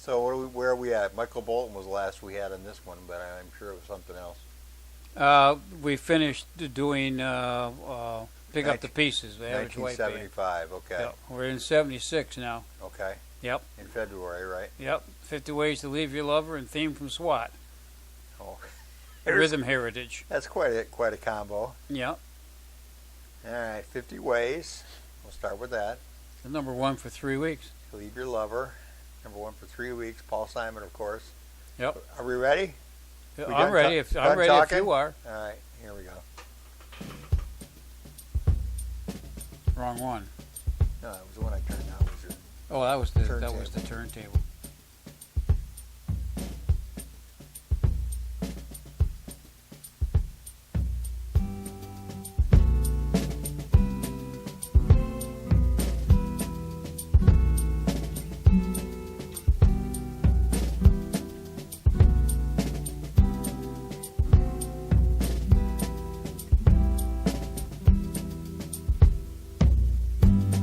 So where are we at? Michael Bolton was the last we had on this one, but I'm sure it was something else. We finished doing pick up the pieces. The average weight band. 1975. Okay. Yep. We're in 76 now. Okay. Yep. In February, right? Yep. 50 Ways to Leave Your Lover and Theme from SWAT. Oh. Rhythm Heritage. That's quite a combo. Yep. All right. 50 Ways. We'll start with that. The number one for 3 weeks. Leave Your Lover. Number one for 3 weeks. Paul Simon, of course. Yep. Are we ready? I'm ready. I'm ready if you are. All right. Here we go. Wrong one. No, it was the one I turned down. Oh, that was the turntable.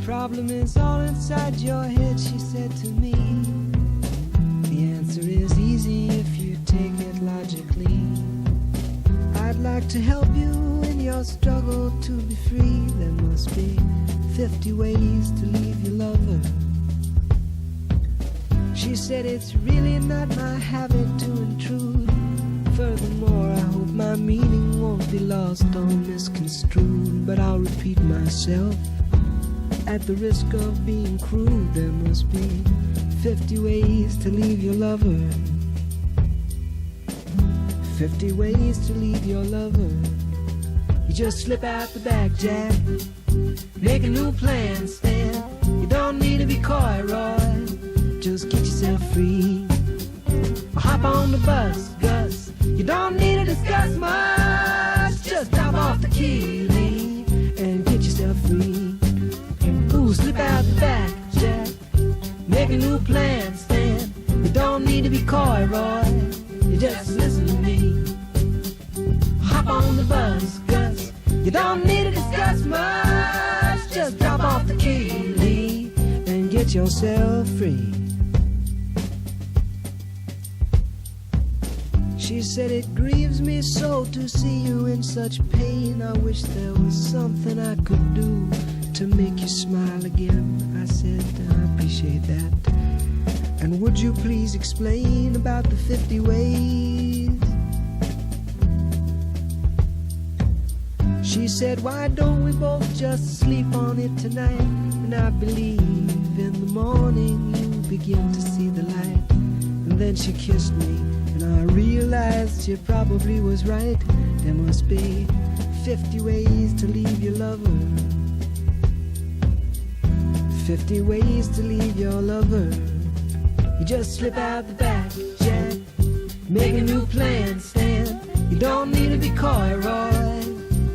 Problem is all inside your head, she said to me. The answer is easy if you take it logically. I'd like to help you in your struggle to be free. There must be 50 ways to leave your lover. She said it's really not my habit to intrude. Furthermore, I hope my meaning won't be lost or misconstrued. But I'll repeat myself. At the risk of being crude, there must be 50 ways to leave your lover. 50 ways to leave your lover. You just slip out the back, Jack. Make a new plan, Stan. You don't need to be coy, Roy. Just get yourself free. Or hop on the bus, Gus. You don't need to discuss much. Just drop off the key, Lee, and get yourself free. Slip out the back, Jack. Make a new plan, Stan. You don't need to be coy, Roy. You just listen to me. Hop on the bus, Gus. You don't need to discuss much. Just drop off the key, Lee, and get yourself free. She said it grieves me so to see you in such pain. I wish there was something I could do to make you smile again. I said, I appreciate that. And would you please explain about the 50 ways? She said, why don't we both just sleep on it tonight? And I believe in the morning you begin to see the light. And then she kissed me, and I realized she probably was right. There must be 50 ways to leave your lover. 50 ways to leave your lover. You just slip out the back, Jack. Make a new plan, Stan. You don't need to be coy, Roy.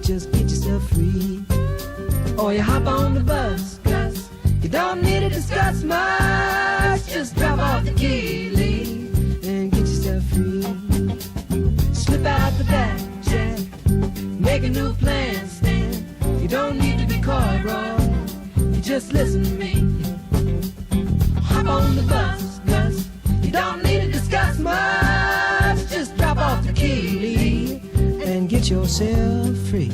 Just get yourself free. Or you hop on the bus, Gus. You don't need to discuss much. Just drop off the key, Lee, and get yourself free. Slip out the back, Jack. Make a new plan, Stan. You don't need to be coy, Roy. Just listen to me. Hop on the bus, Gus. You don't need to discuss much. Just drop off the key, Lee, and get yourself free.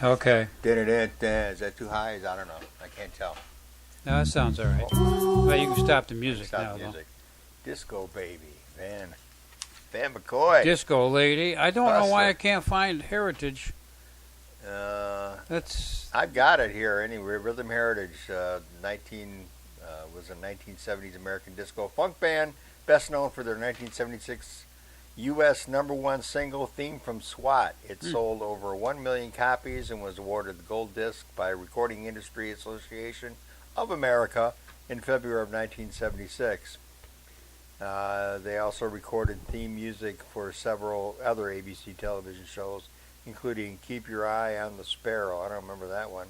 Okay. Is that too high? I don't know. I can't tell. No, that sounds all right. Well, you can stop the music Stop now, the though. music. Disco Baby. Van McCoy. Disco Lady. I don't know why I Hustler. can't find Heritage. That's. I've got it here anyway. Rhythm Heritage, was a 1970s American disco funk band, best known for their 1976 U.S. #1 single, Theme from SWAT. It sold over 1 million copies and was awarded the gold disc by Recording Industry Association of America in February of 1976. They also recorded theme music for several other ABC television shows, including Keep Your Eye on the Sparrow. I don't remember that one.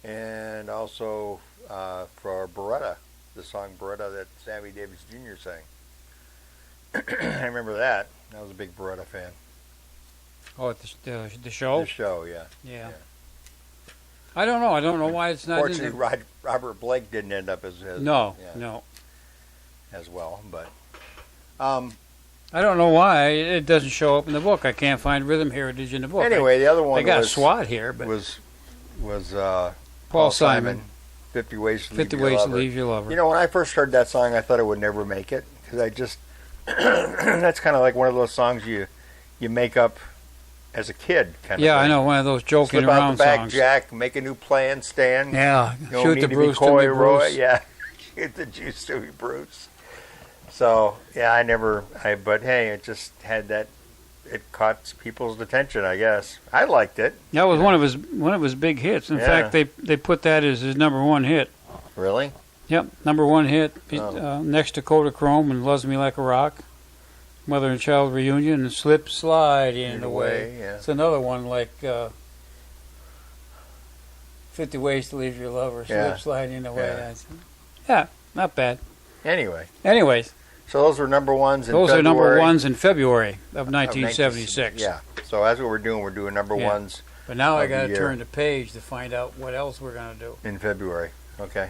And also for Beretta, the song Beretta that Sammy Davis Jr. sang. I remember that. I was a big Beretta fan. Oh, at the show? The show, yeah. Yeah. I don't know. I don't know why it's not in Fortunately, there. Robert Blake didn't end up as No. as well, but I don't know why it doesn't show up in the book. I can't find Rhythm Heritage in the book. anyway, the other one I got was SWAT here, but was Paul Simon, 50 Ways to 50 Leave Your Ways to Lover. Leave Your Lover. You know, when I first heard that song, I thought it would never make it because I just that's kind of like one of those songs you make up as a kid. Kind Yeah, of I thing. know, one of those joking Slip out around the back, songs. Jack. Make a new plan, Stan. Yeah, You don't shoot need the to Bruce be to coy, be Roy. Bruce. Yeah, shoot the juice to be Bruce. So yeah, but hey, it just had that. It caught people's attention, I guess. I liked it. That was one of his big hits. In Yeah. fact, they put that as his #1 hit. Really? Yep, #1 hit Oh. next to Kodachrome and Loves Me Like a Rock, Mother and Child Reunion, and Slip Slide in the Way. Yeah. It's another one like 50 Ways to Leave Your Lover, Yeah. Slip Slide in the Way. Yeah. Yeah, not bad. Anyway, Anyways, so those were #1s in those February are #1s in February of of 1976. Yeah. So that's what we're doing. We're doing #1s But now I Of the got to year. turn the page to find out what else we're going to do. in February. Okay.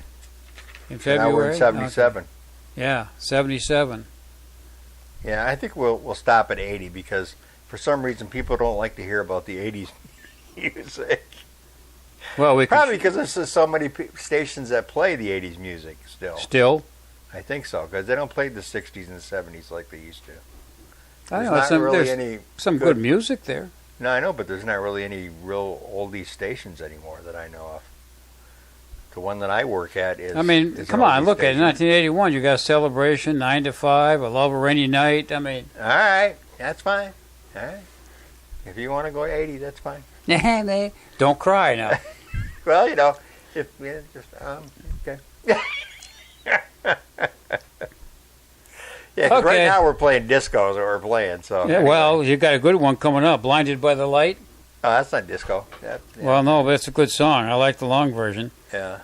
In So February? now we're in 77. Okay. Yeah, 77. Yeah, I think we'll stop at 80 because for some reason people don't like to hear about the 80s music. Well, we Probably because there's so many stations that play the 80s music still. still. I think so because they don't play the 60s and the 70s like they used to. I There's know not really there's any. some good music there. No, I know, but there's not really any real oldie stations anymore that I know of. The one that I work at is. I mean, is an come on, oldie look at it. station. 1981, you got Celebration, 9 to 5, A Love a Rainy Night. I mean, All right, that's fine. All right, if you want to go 80, that's fine. don't cry now. Well, you know, if just okay. Yeah, 'cause right Okay. now we're playing discos that we're playing. So Yeah, well, you got a good one coming up, Blinded by the Light. oh, that's not disco. Yeah, Well, no, but it's a good song. I like the long version. yeah.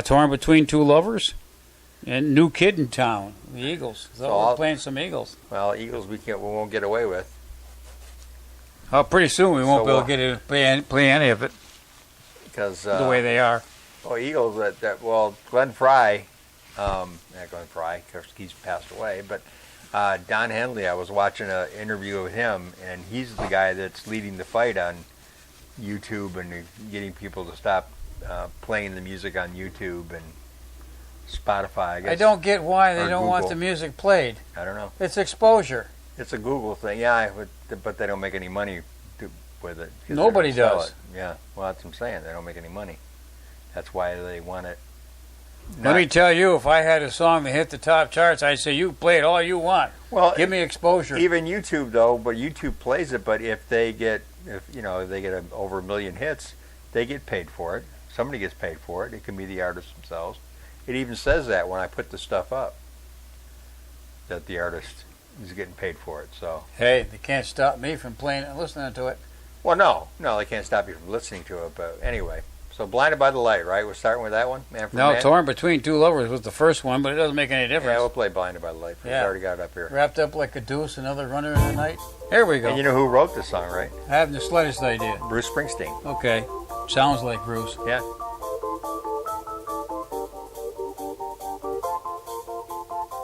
Torn Between Two Lovers and New Kid in Town, the Eagles. So So we're I'll- playing some Eagles. Well, Eagles we won't get away with Pretty soon we won't So, be able to get to play any of it because the way they are. well, Eagles well, Glenn Fry, not Glenn Fry, because he's passed away, but Don Henley. I was watching an interview with him, and he's the guy that's leading the fight on YouTube and getting people to stop playing the music on YouTube and Spotify. I guess. I don't get why they Or don't want Google. the music played. I don't know. It's exposure. It's a Google thing, yeah, but they don't make any money with it. 'Cause they Nobody don't sell does. it. Yeah, well, that's what I'm saying. They don't make any money. That's why they want it. Let me tell you, if I had a song that hit the top charts, I'd say you play it all you want. Well, Give me exposure. even YouTube though, but YouTube plays it. But if they get over 1 million hits, they get paid for it. Somebody gets paid for it. It can be the artists themselves. It even says that when I put the stuff up, that the artist is getting paid for it. So, Hey, they can't stop me from playing it and listening to it. well, no, they can't stop you from listening to it. But anyway, so Blinded by the Light, right? We're starting with that one, Man from No, Man. Torn Between Two Lovers was the first one, but it doesn't make any Yeah, difference. we'll play Blinded by the Light. We've Yeah. already got it up here. Wrapped up like a deuce, another runner in the night. Here we go. And you know who wrote this song, right? I haven't the slightest idea. Bruce Springsteen. Okay, sounds like Bruce. Yeah.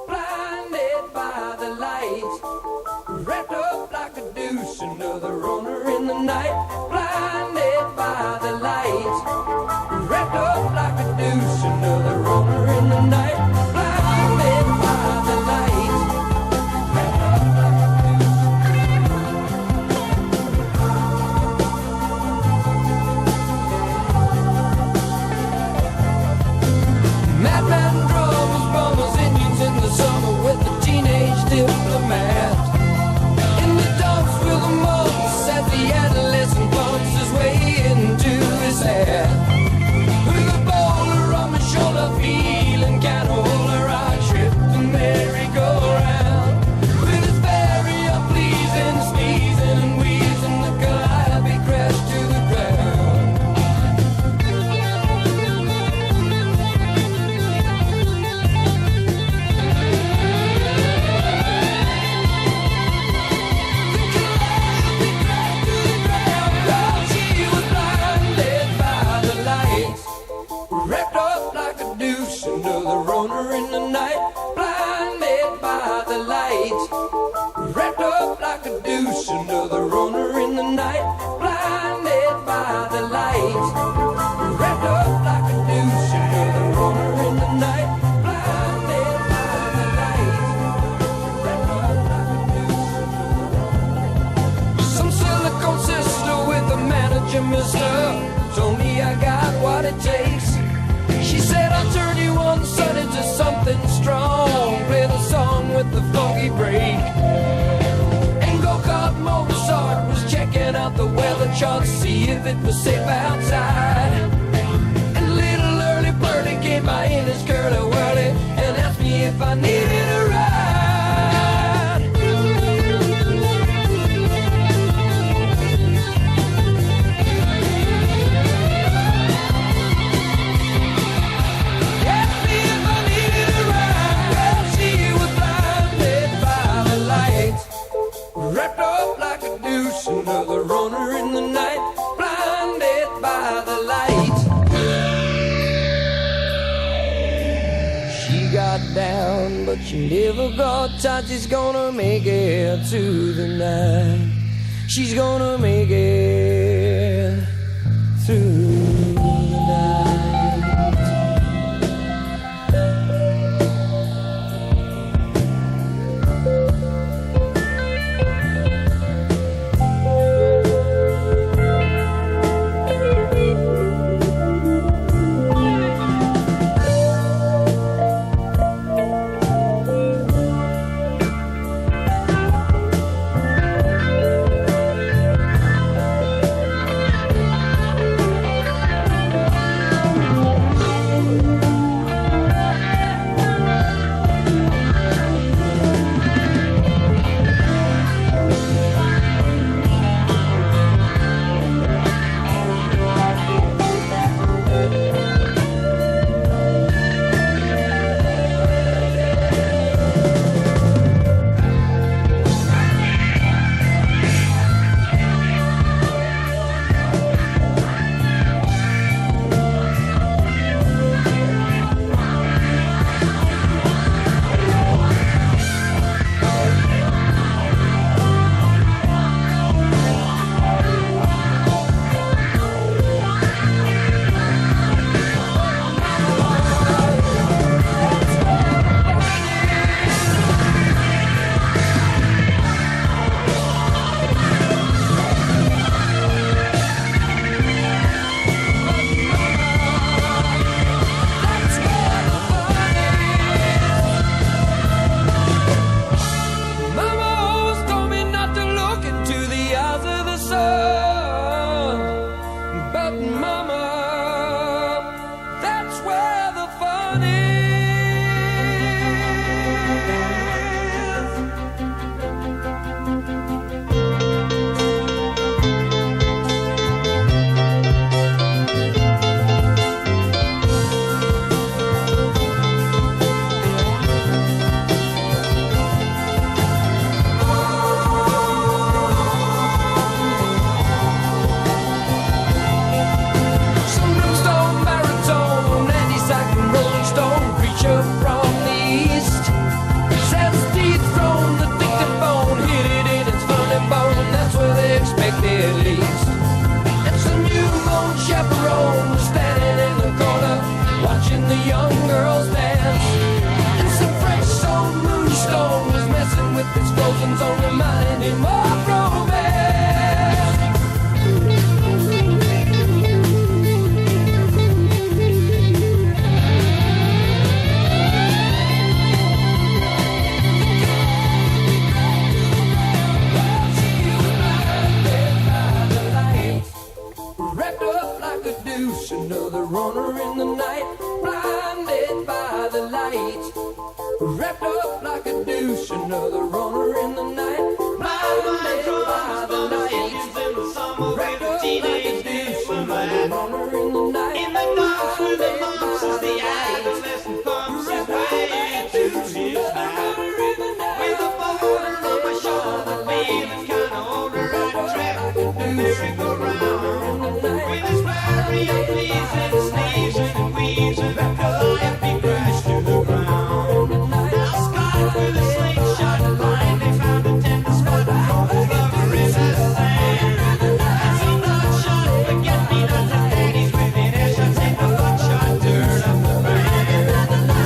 Blinded by the light, wrapped up like a deuce, another runner in the night. Blinded by the blinded by the light. Madman drummers, bummers, Indians in the summer with the teenage diplomat. In the dumps with the mumps as the adolescent bumps his way into his hat. With a boulder on my shoulder, feeling kind of older, I tripped the merry-go-round. With his very unpleasing sneezing and wheezing, the calliope crashed to the ground. Wrapped up like a deuce under the roner in the night, blinded by the light. Wrapped up like a deuce under the roner in the night, blinded by the light. Wrapped up like a deuce under the roner in the night, blinded by the light. Wrapped up like a deuce. Some silicone sister with a manager mister told me I got what it takes. She said I'll turn you on, son, into something strong. Play the song with the funky break. And go-kart Mozart was checking out the weather chart to see if it was safe outside. And little early birdie came by in his curly-whirly and asked me if I needed a ride. Wrapped up like a deuce, another runner in the night, blinded by the light. She got down, but she never got tight. She's gonna make it to the night. She's gonna make it through the night. reasons only mine anymore romance. Wrapped up like a douche, another runner in the night, blinded by the light. Wrapped up like a douche, another runner in the night, blinded by the light. Wrapped up like a douche, another runner in the night, in the dark with the monks as the adolescent thumbs his way to his night. With a boulder on my shoulder, feeling kinda older, I trapped a merry-go-round. With his flurry of pleasing, sneezing and wheezing, Calliope crashed to the ground. Now Scott with a slingshot blindly found a tender spot for the lover in the sand. And some bloodshot forget-me-not that daddies within earshot take the buckshot dirt up the band.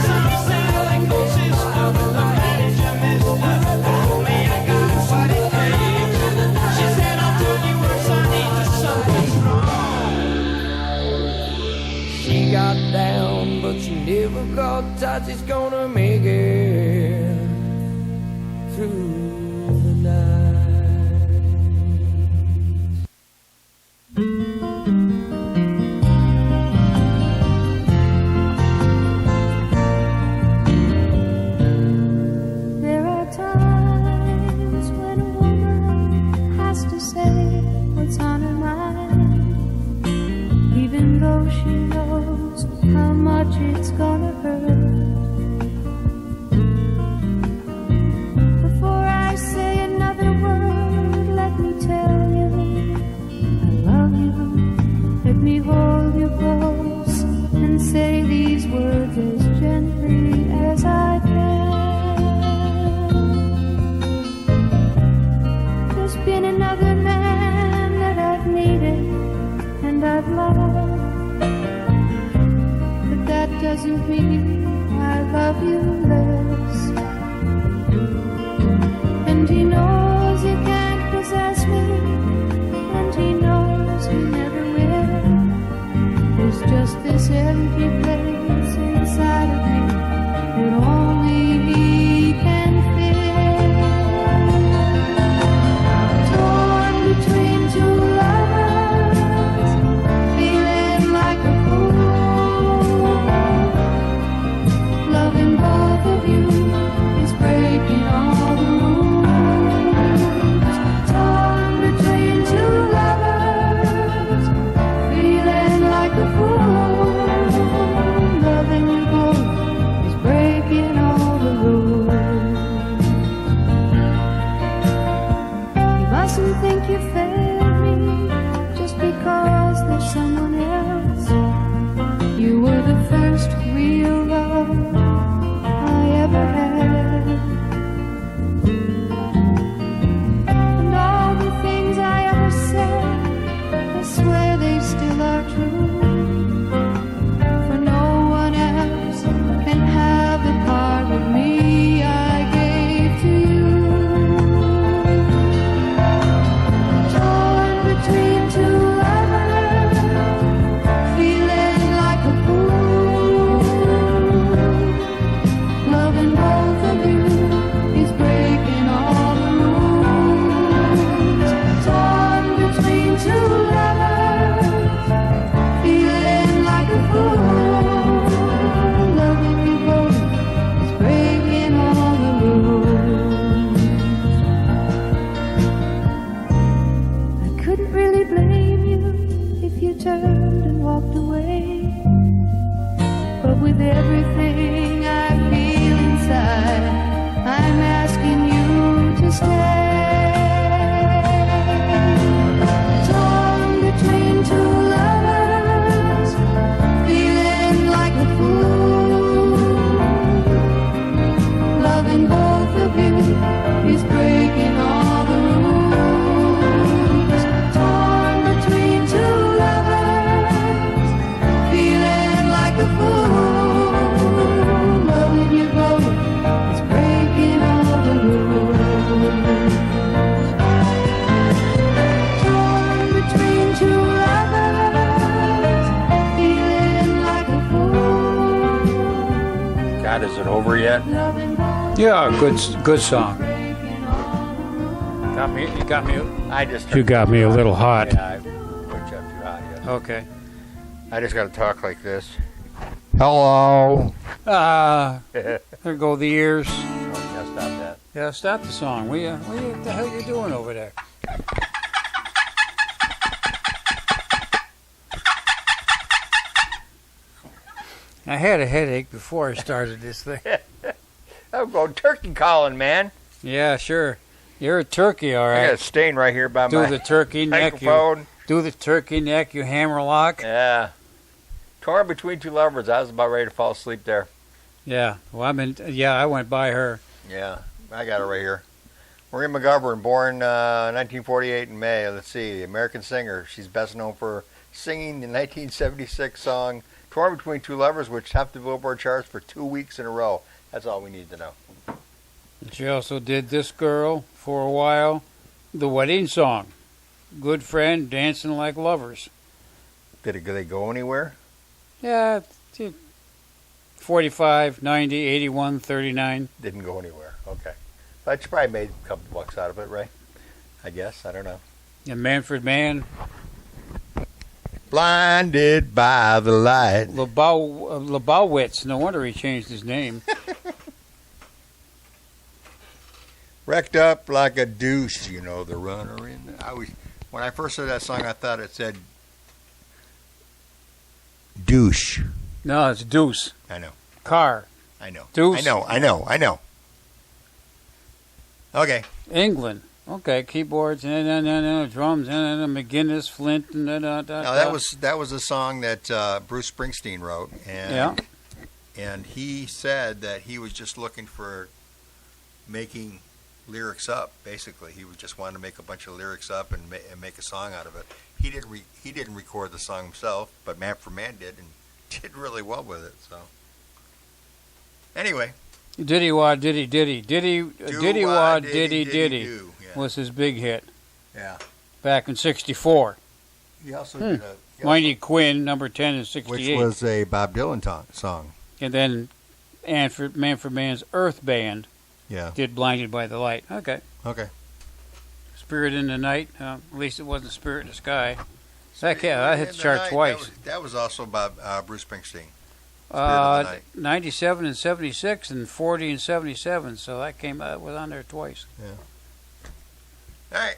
Some sailing sister with the manager mister told me I got what it takes. She said I'll turn you worse, I need to something strong. She got down, but she never got tight. She's gonna make it through the night. There are times when a woman has to say what's on her mind, even though she knows how much it's gonna hurt. Before I say another word, let me tell you I love you. Let me hold you close and say these words as gently as I can. There's been another man that I've needed and I've loved, but that doesn't mean I love you less. And he knows he can't possess me, and he knows he never will. There's just this empty place inside of me that only he can fill. Torn between two lovers, feeling like a fool, loving both it over yet? Yeah, good song. You got me. I just. You got me a little hot. Yeah, I put you up too hot. Yes. Okay. I just got to talk like this. Hello. There go the ears. Oh, yeah, stop that. Yeah, stop the song. What the hell you doing over there? I had a headache before I started this thing. I'm going turkey calling, man. Yeah, sure. You're a turkey, all I got a right. stain right here by Do my the turkey neck. microphone. Do the turkey neck. You hammerlock. Yeah. Torn between two lovers. I was about ready to fall asleep there. Yeah. Well, I went by her. Yeah, I got it right here. Marie McGovern, born 1948 in May. Let's see, American singer. She's best known for singing the 1976 song "Torn Between Two Lovers," which topped the Billboard charts for 2 weeks in a row. That's all we need to know. She also did This Girl for a while, the wedding song, Good Friend, Dancing Like Lovers. Did they go anywhere? Yeah, 45, 90, 81, 39. Didn't go anywhere. Okay. But you probably made a couple bucks out of it, right? I guess. I don't know. And Manfred Mann, Blinded by the light. Lebowitz. No wonder he changed his name. Wrecked up like a douche, you know, the runner in the... When I first heard that song, I thought it said douche. No, it's Deuce. I know. Car. I know. Deuce. I know. Okay. England. Okay, keyboards, drums, McGuinness, Flint, Now that was a song that Bruce Springsteen wrote, and he said that he was just looking for making lyrics up. Basically, he was just wanting to make a bunch of lyrics up and make a song out of it. He didn't record the song himself, but Manfred Mann did, and did really well with it. So anyway, Diddy Wah Diddy Diddy Diddy Wah Diddy Diddy Do, yeah. was his big hit. Yeah. Back in '64. He also did Mighty Quinn, number 10 in '68. which was a Bob Dylan song. And then Manfred Mann's Earth Band Yeah. did Blinded by the Light. Okay. Okay. Spirit in the Night. At least it wasn't Spirit in the Sky. That hit the chart twice. That was also by Bruce Springsteen. Spirit of the Night. 97 and 76 and 40 and 77. So that was on there twice. All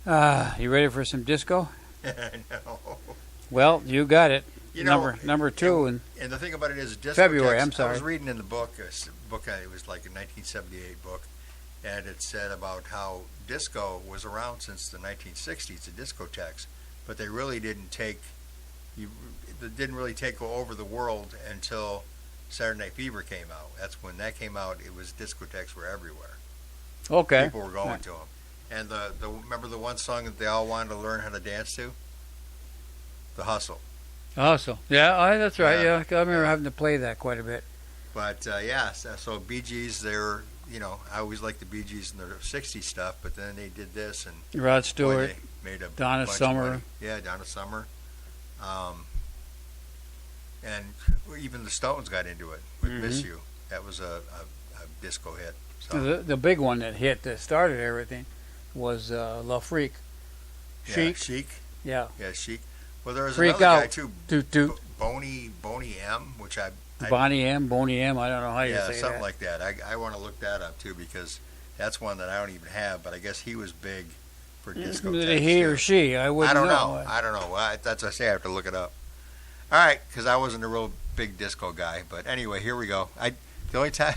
right. You ready for some disco? No. Well, you got it. You know, number two. And the thing about it is, disco February, text, I'm sorry. I was reading in the book, it was like a 1978 book, and it said about how disco was around since the 1960s, the discotheques, but they really didn't take over the world until Saturday Night Fever came out. That's when that came out. It was discotheques were everywhere. Okay. People were going to them. And remember the one song that they all wanted to learn how to dance to? The Hustle. Awesome. Yeah, that's right. Yeah, I remember having to play that quite a bit. But so Bee Gees, I always liked the Bee Gees and their '60s stuff, but then they did this and Rod Stewart, they made a Donna bunch of Summer. money. Yeah, Donna Summer. And even the Stones got into it with "Miss You." That was a disco hit. So. The big one that started everything was La Freak. Chic. Yeah. Yeah, Chic. Well, there was Freak another Out. guy too, Boney M, which Boney M, I don't know how you say that. Yeah, something like that. I want to look that up too, because that's one that I don't even have, but I guess he was big for disco. He or she, I wouldn't know. I don't know. That's what I say. I have to look it up. All right, because I wasn't a real big disco guy, but anyway, here we go. The only time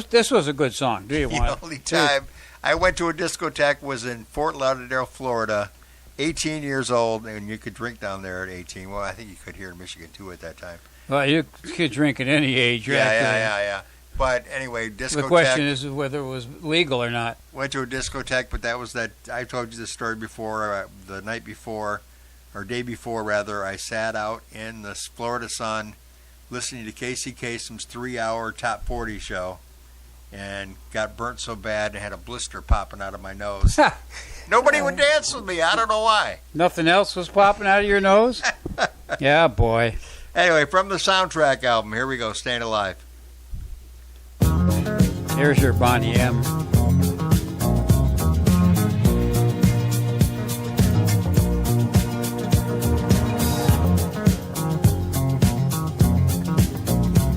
this was a good song. Do you want? The only time I went to a discotheque was in Fort Lauderdale, Florida. 18 years old, and you could drink down there at 18. Well, I think you could here in Michigan too at that time. Well, you could drink at any age. Yeah. But anyway, discotheque. The question is whether it was legal or not. Went to a discotheque, but that was that. I told you the story before. The night before, or day before rather, I sat out in the Florida sun, listening to Casey Kasem's 3-hour top 40 show, and got burnt so bad and had a blister popping out of my nose. Nobody would dance with me. I don't know why. Nothing else was popping out of your nose? Yeah, boy. Anyway, from the soundtrack album, here we go, Staying Alive. Here's your Bonnie M.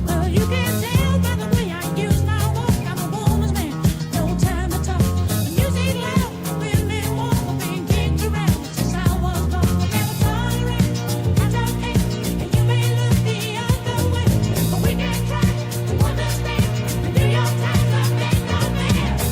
Well, you can tell by the way I use my walk. I'm a woman's man, no time to talk. The music loud, women warm, being kicked around since I was born. Never tolerate, I don't hate, and you may look the other way, but we can try to understand and do your time, I make no man.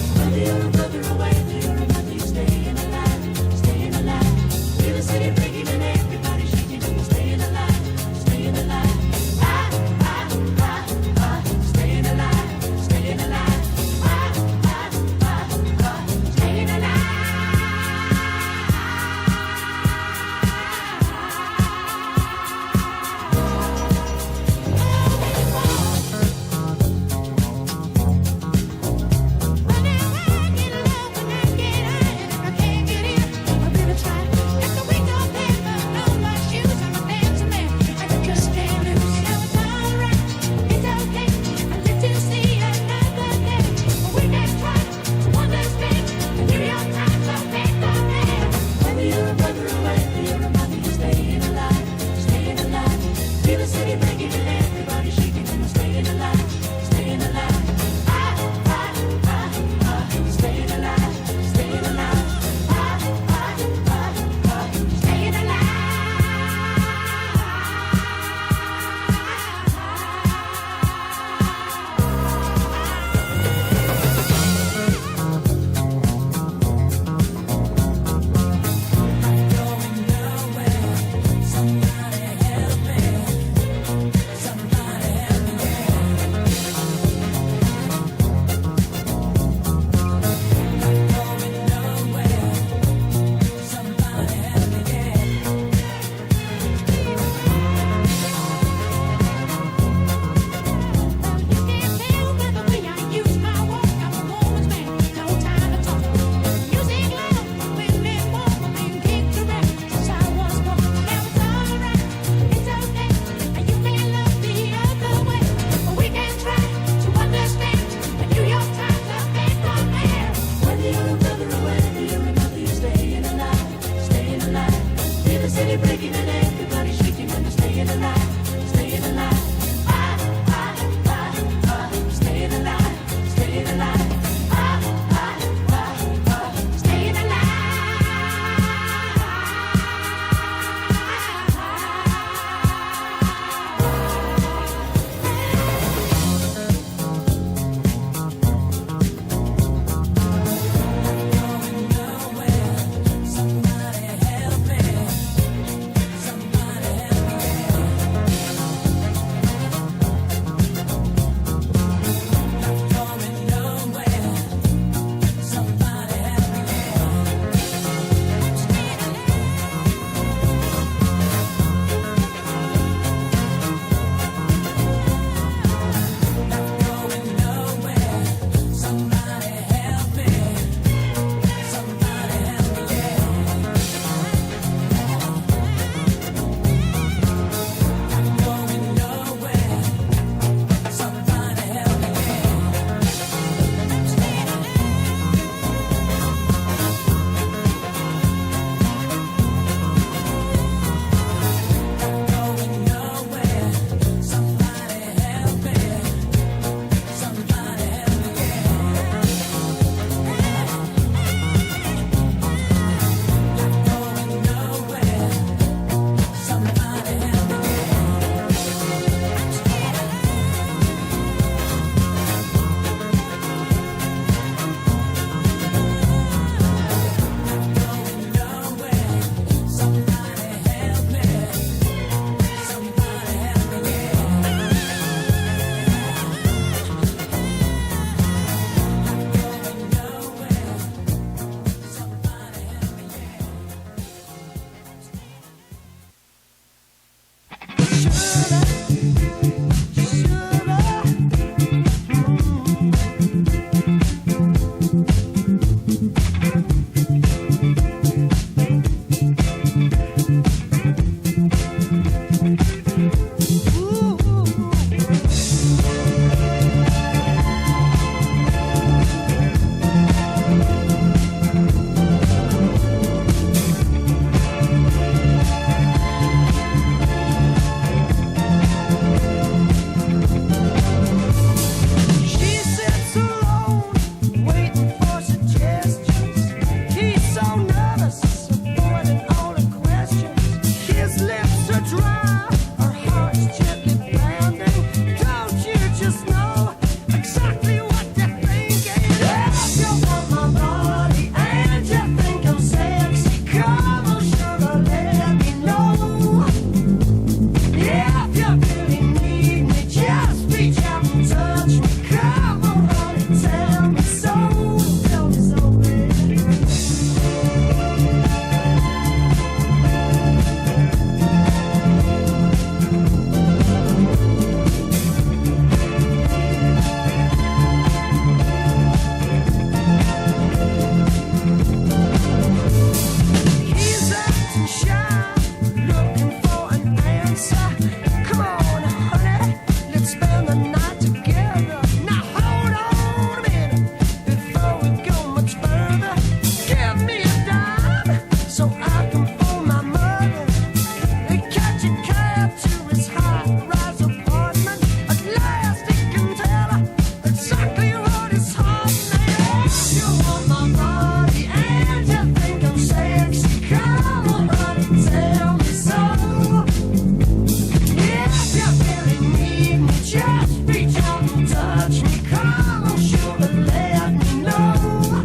Come on, sugar, let me know.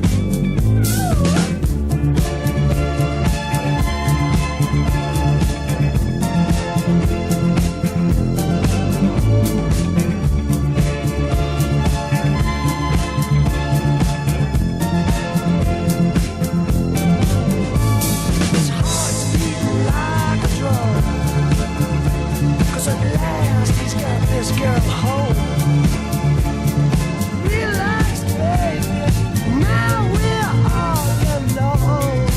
His heart's beating like a drum, 'cause at last he's got this girl home. Relax, baby, now we're all alone.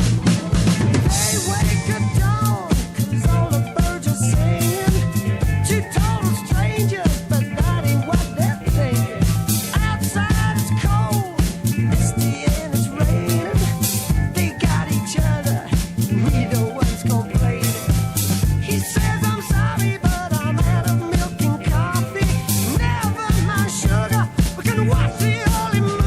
They wake at dawn, 'cause all the birds are singing. She told them strangers, but that ain't what they're thinking. Outside it's cold, misty and it's raining. They got each other, neither one's complaining. He says, I'm sorry, but I'm out of milk and coffee. Never mind sugar, we can watch the only movie.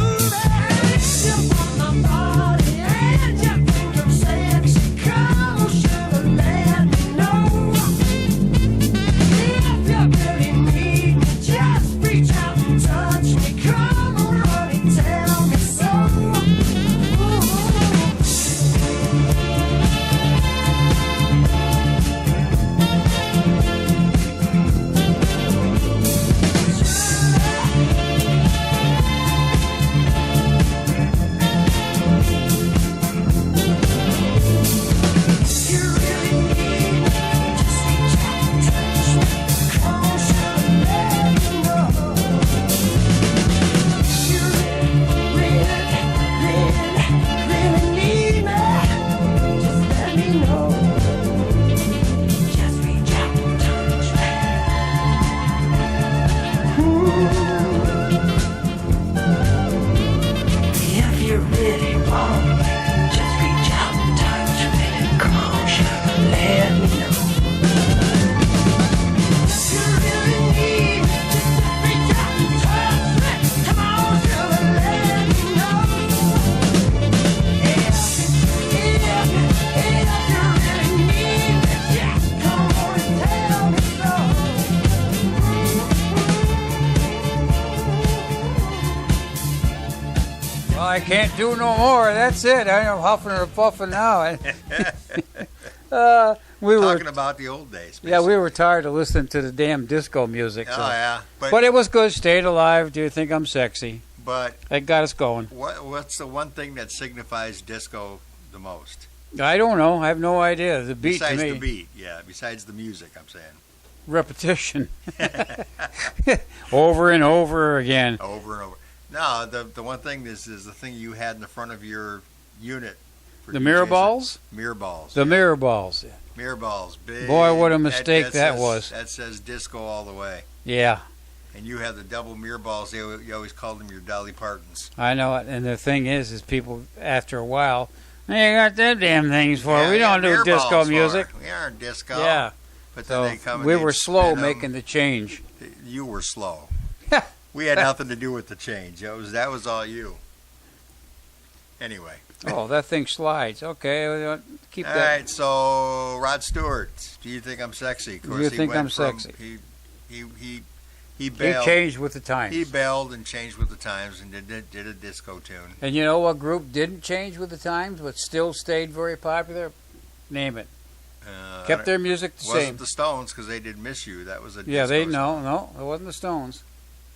You want my body and you think I'm sexy. Come on, sugar, let me know. If you really need me, just reach out and touch me. Come on, honey, tell me so. You really need me, just reach out and touch me. Come on, sugar, let me know. You really need me, just let me know. Just reach out and touch me. If you really want me, just reach out and touch me. Come on, sugar, let me know. You really need me, just reach out and touch me. Come on, sugar, let me know. If you really need me, just come on and tell me so. Well, I can't do no more. That's it. I'm huffing and puffing now. We were, Talking about the old days. yeah, we were tired of listening to the damn disco music. Oh So. yeah, But it was good. Stayed alive. Do you think I'm sexy? but That got us going. what's the one thing that signifies disco the most? I don't know. I have no idea. The beat Besides to me. the beat, yeah. Besides the music, I'm saying. Repetition. Over and over again. Over and over. No, the one thing is the thing you had in the front of your unit. For The mirror DJs. balls? Mirror balls. The mirror balls. Mirror balls. Big. Boy, what a mistake that says, was. That says disco all the way. Yeah, And you have the double mirror balls. You always called them your Dolly Partons. I know it. And the thing is people, after a while, hey, you got them damn things for. Yeah, We yeah, don't do mirror disco balls for. music. We aren't disco. Yeah. But So then they come and we they'd were slow spin 'em. making the change. You were slow. We had nothing to do with the change. That was all you. Anyway. Oh, that thing slides. Okay, keep All that. right, so Rod Stewart, do you think I'm sexy? Of course, You he think went I'm from- sexy. He He bailed. changed with the times. He bailed and changed with the times and did a disco tune. And you know what group didn't change with the times, but still stayed very popular? Name it. Kept their music the wasn't same. the Stones because they did Miss You. That was a Yeah, disco no, it wasn't the Stones.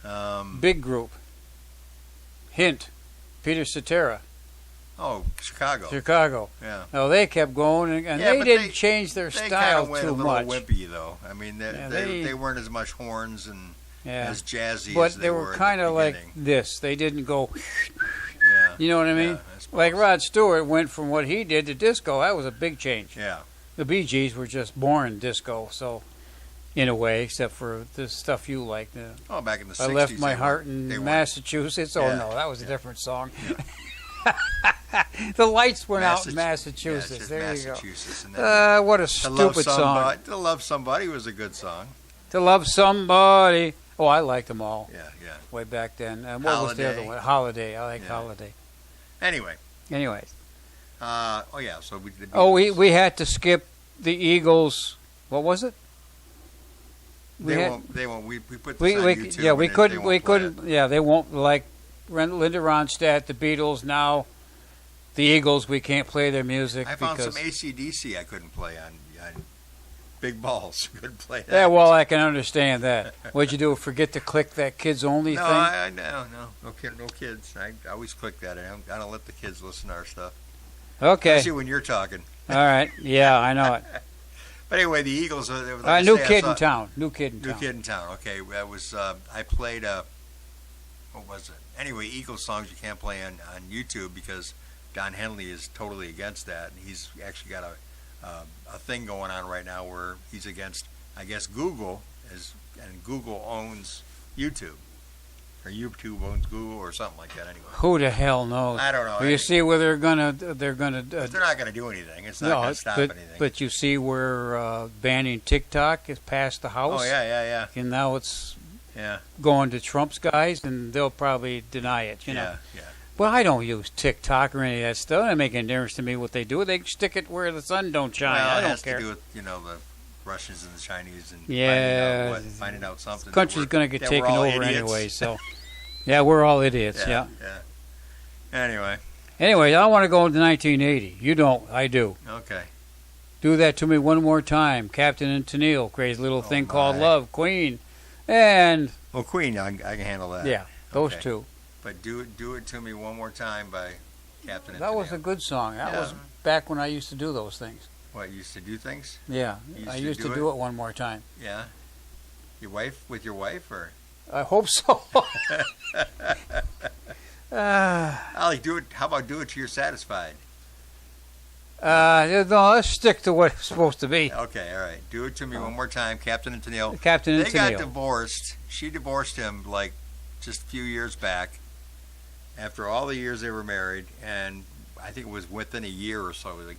song. Big group. Hint, Peter Cetera, Chicago. Chicago. Yeah. No, they kept going, and Yeah, they but didn't they- change their They kind style of went too a little much. wimpy though. I mean, Yeah, they weren't as much horns and Yeah. as jazzy But as they were at the kind of like beginning. this. They didn't go, Yeah. you know what I mean? Yeah, I suppose. Like Rod Stewart went from what he did to disco. That was a big change. Yeah. The Bee Gees were just born disco, so in a way, except for the stuff you like. Oh, back in the 60s. I left my they heart weren't- they in weren't- Massachusetts. Oh Yeah, no, that was a yeah. different song. The lights went out in Yeah, Massachusetts. it's just there Massachusetts. And you then go. What a to love stupid song. somebody, To Love Somebody was a good song. To love somebody. Oh, I liked them all Yeah, yeah. way back then. And what was the other Holiday. one? Holiday. I like Yeah. Holiday. Anyway. Anyways. Oh, yeah. So we did the Oh, Beatles. we had to skip the Eagles. What was it? They won't. We put this We, on we YouTube. yeah, we and couldn't. they We won't play it. couldn't. Yeah, they won't like Linda Ronstadt, the Beatles. Now, the Eagles. We can't play their music I found because. some AC/DC I couldn't play on Big Balls. Couldn't play that. Yeah, well, I can understand that. What'd you do? Forget to click that kids only No, thing? no kids. I always click that. I don't let the kids listen to our stuff. Okay. Especially when you're talking. All right. Yeah, I know it. But anyway, the Eagles. Like I New say, I kid saw- in town. New kid in New town. Kid in Town. Okay, that was. I played. What was it? Anyway, Eagles songs you can't play on YouTube because Don Henley is totally against that, and he's actually got a thing going on right now where he's against, I guess, Google, and Google owns YouTube, or YouTube owns Google, or something like that. Anyway, Who the hell knows? I don't know. Well, you see where they're gonna. They're not going to do anything. It's not going to stop but, anything. but you see where banning TikTok is passed the House. Oh yeah. And now it's Yeah. going to Trump's guys, and they'll probably deny it. You know. Yeah. Well, I don't use TikTok or any of that stuff. It doesn't make any difference to me what they do. They can stick it where the sun don't shine. Well, I it don't has care. to do with the Russians and the Chinese and Yeah. finding out something. The country's going to get that we're taken all over idiots. anyway. So, yeah, we're all idiots. Yeah. Anyway, Anyway, I want to go to 1980. You don't. I do. okay. Do that to me one more time. Captain and Tennille, Crazy Little Thing Called my. Love, Queen, and Well, Queen, I can handle that. yeah, those Okay. two. But do it to me one more time by Captain. and That was a Tennille. good song. That Yeah. was back when I used to do those things. What, you used to do things? Yeah, You I used to used do to do it one more time. Yeah. With your wife, or? I hope so. Ollie, do it. How about do it till you're satisfied? No, let's stick to what it's supposed to be. Okay, all right. Do it to me one more time, Captain and Tennille. Captain and They got Tennille. divorced. She divorced him like just a few years back. After all the years they were married, and I think it was within a year or so, like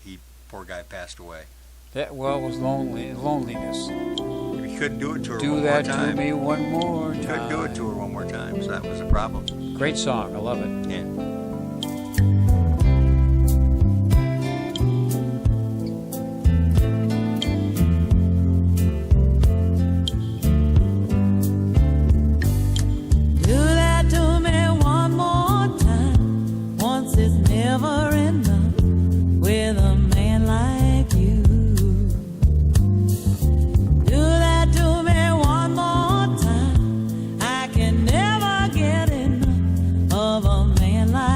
poor guy passed away. That well was loneliness. He couldn't do it to her Do one that more to time. me one more He couldn't do it time. to her one more time, so that was a problem. Great song. I love it. Yeah. Do that to me one more time. Once is never enough with a man like you. Do that to me one more time. I can never get enough of a man like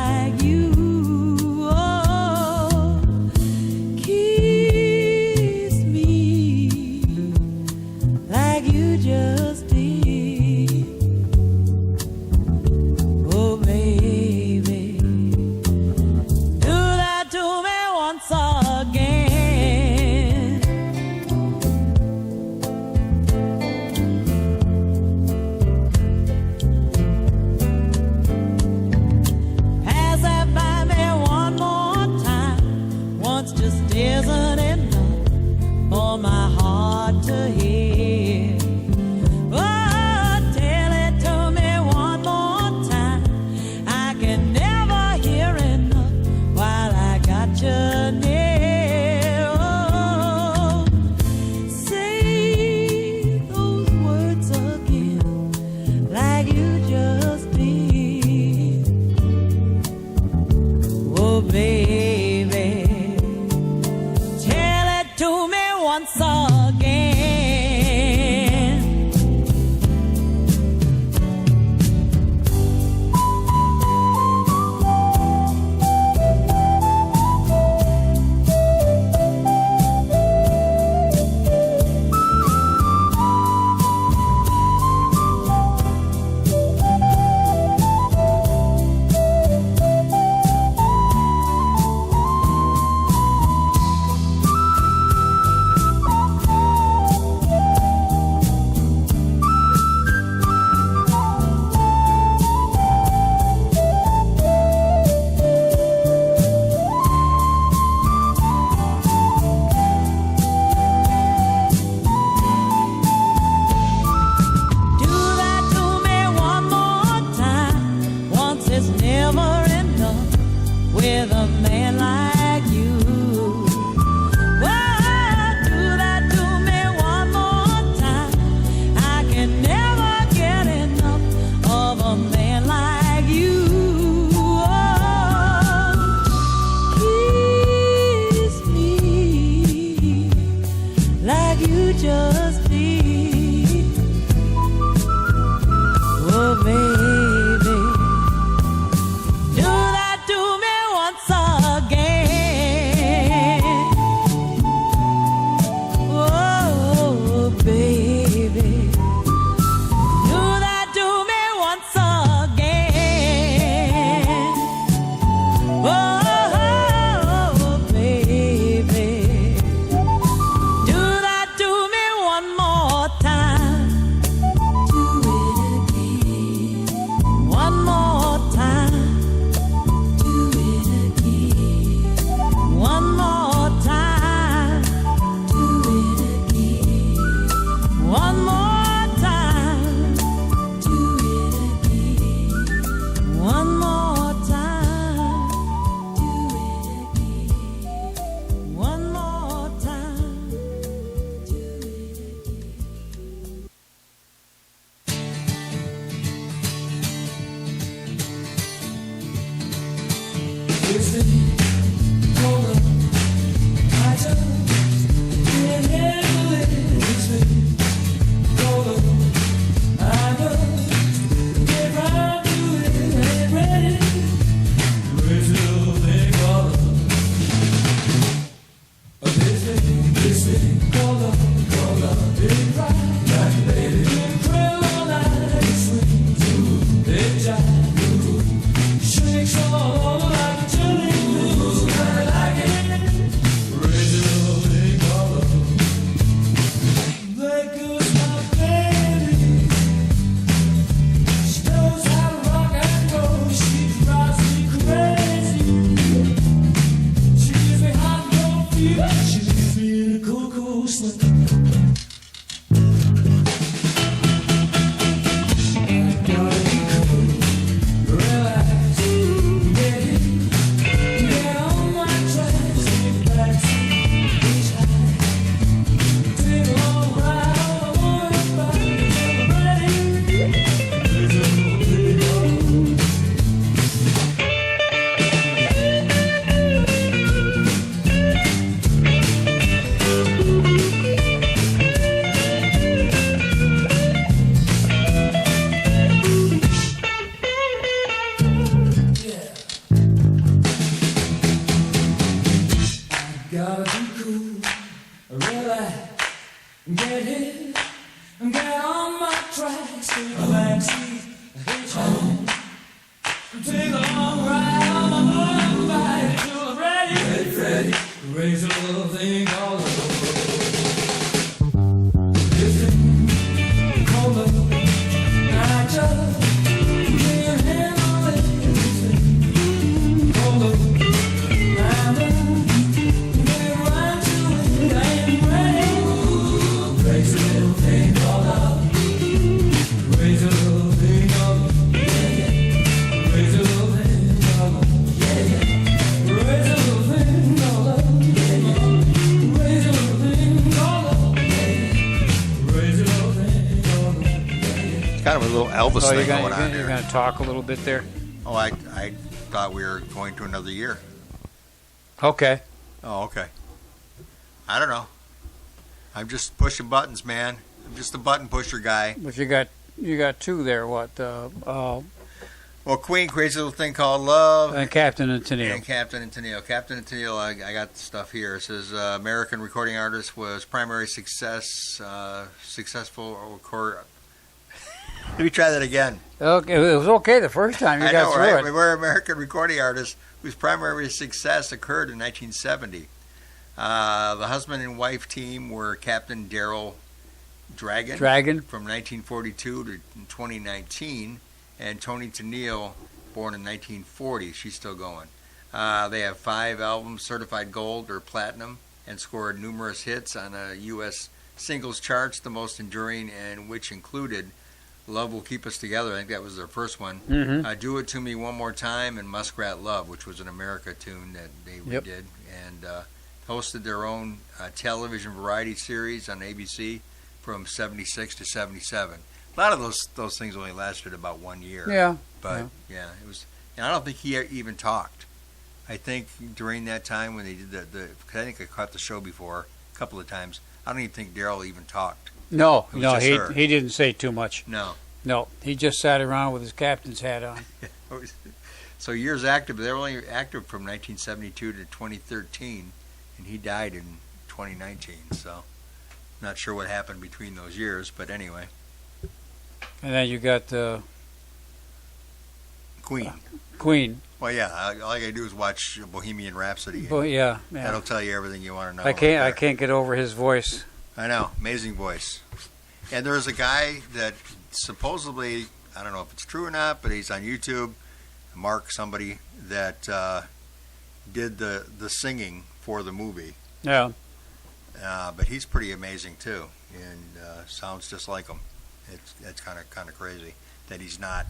it's never enough with a man like you. Oh, do that to me one more time. I can never get enough of a man like you. Oh, kiss me like you just did. Oh, baby, do that to me once again. Oh, baby, do that to me once again. Oh, baby, do that to me one more time. Do it again. One more time. Do it again. One more time. Do it again. One more time. Do it again. One more time. Do it again. One more time. Do it again. Gotta be cool, relax, get hit, get on my tracks, take a backseat, hitchhike, take a long ride on my motorbike till I'm ready, ready, raise a little thing called love. This thing called love, I just can't handle it. This thing called love, I'm done. Kind of a little Elvis Oh, thing going on you're here. going to talk a little bit there? Oh, I thought we were going to another year. Okay. Oh, okay. I don't know. I'm just pushing buttons, man. I'm just a button pusher guy. But you got two there. What? Well, Queen creates a little thing called Love. Captain and Tennille. And Captain and Tennille. Captain and Tennille, I got the stuff here. It says American recording artist was primary successful record. Let me try that again. Okay, it was okay the first time you I got know, through right? it. We're American recording artist whose primary success occurred in 1970. The husband and wife team were Captain Daryl Dragon from 1942 to 2019, and Tony Tennille, born in 1940. She's still going. They have 5 albums certified gold or platinum and scored numerous hits on U.S. singles charts, the most enduring and which included Love Will Keep Us Together. I think that was their first one. Mm-hmm. Do It To Me One More Time, and Muskrat Love, which was an America tune that they redid. And hosted their own television variety series on ABC from 76 to 77. A lot of those things only lasted about 1 year. Yeah. But, yeah, it was... And I don't think he even talked. I think during that time when they did I think I caught the show before a couple of times. I don't even think Daryl even talked. No, It was just her. he didn't say too much. No. No, he just sat around with his captain's hat on. So years active, they were only active from 1972 to 2013, and he died in 2019. So, not sure what happened between those years, but anyway. And then you got Queen. Queen. Well, yeah, all I gotta do is watch Bohemian Rhapsody. Well, yeah. That'll tell you everything you want to know. I can't get over his voice. I know, amazing voice. And there's a guy that supposedly, I don't know if it's true or not, but he's on YouTube, Mark somebody, that did the singing for the movie. Yeah. But he's pretty amazing too, and sounds just like him. It's kind of crazy that he's not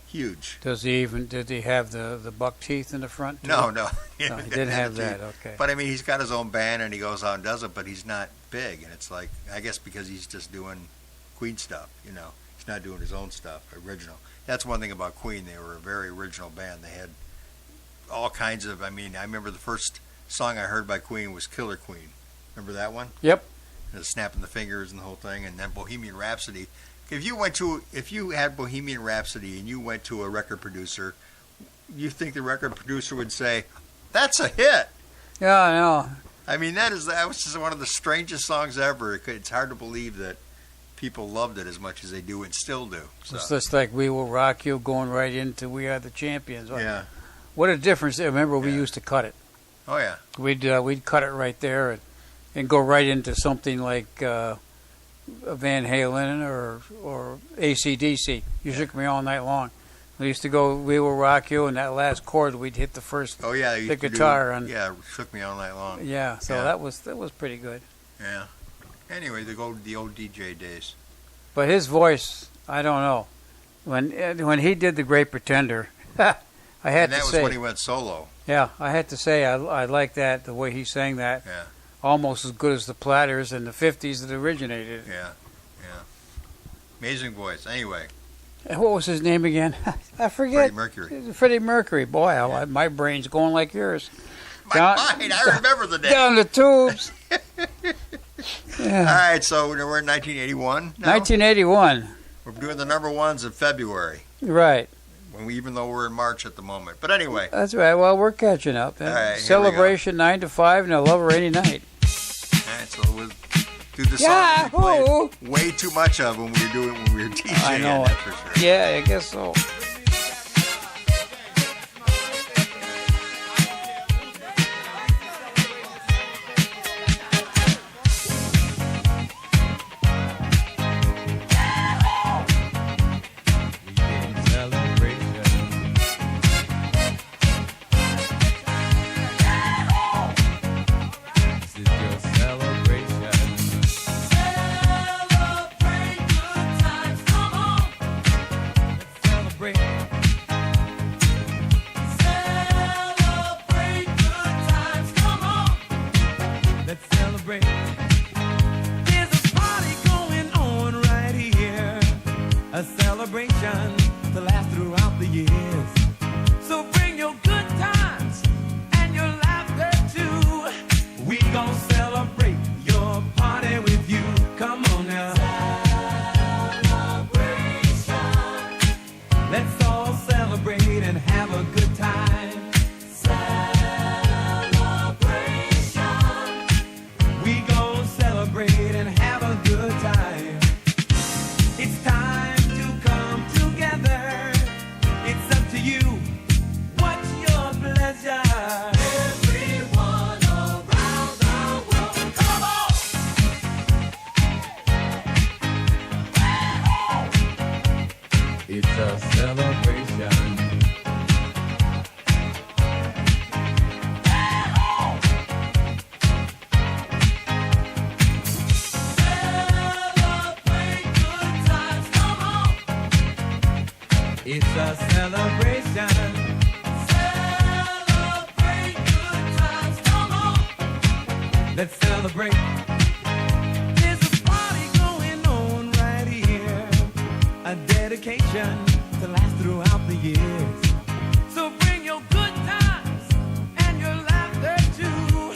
huge. Did he have the buck teeth in the front? Too? No. No, he didn't have that. Okay. But I mean, he's got his own band and he goes out and does it, but he's not big. And it's like, I guess because he's just doing Queen stuff, you know. He's not doing his own stuff, original. That's one thing about Queen. They were a very original band. They had all kinds of, I remember the first song I heard by Queen was Killer Queen. Remember that one? Yep. The snapping the fingers and the whole thing. And then Bohemian Rhapsody. If you had Bohemian Rhapsody and you went to a record producer, you think the record producer would say, "That's a hit." Yeah, I know. I mean, that was just one of the strangest songs ever. It's hard to believe that people loved it as much as they do and still do. So. It's just like We Will Rock You going right into We Are the Champions. Yeah. What a difference. Remember, we used to cut it. Oh, yeah. We'd cut it right there and go right into something like Van Halen or AC/DC. You shook me all night long. We used to go We Will Rock You, and that last chord we'd hit the first the guitar on. Yeah, Shook Me All Night Long. Yeah, so Yeah. that was pretty good. Yeah. Anyway, the old DJ days. But his voice, I don't know. When he did The Great Pretender, I had And to that was say, when he went solo. yeah, I had to say I like that, the way he sang that. Yeah. Almost as good as the Platters in the 50s that originated. Yeah. Amazing voice. Anyway, And what was his name again? I forget. Freddie Mercury. Freddie Mercury. Boy, my brain's going like yours. Mine, I remember the day. Down the tubes. All right, so we're in 1981 now. 1981. We're doing the number ones in February, Right. even though we're in March at the moment. But anyway, That's right. Well, we're catching up. All right, here we Celebration 9 to 5, and I love her any night. all right, so we'll do the song we played way too much of when we were DJing. I know that's it. for sure. Yeah, I guess so. Celebration to last throughout the years. So bring your good times and your laughter too. We gon' celebrate your party with you. Come on now. Celebration. Let's all celebrate and have a good time. Celebration. We gon' celebrate and have a good time. It's time. It's a celebration. Celebrate good times, come on. Let's celebrate. There's a party going on right here. A dedication to last throughout the years. So bring your good times and your laughter too.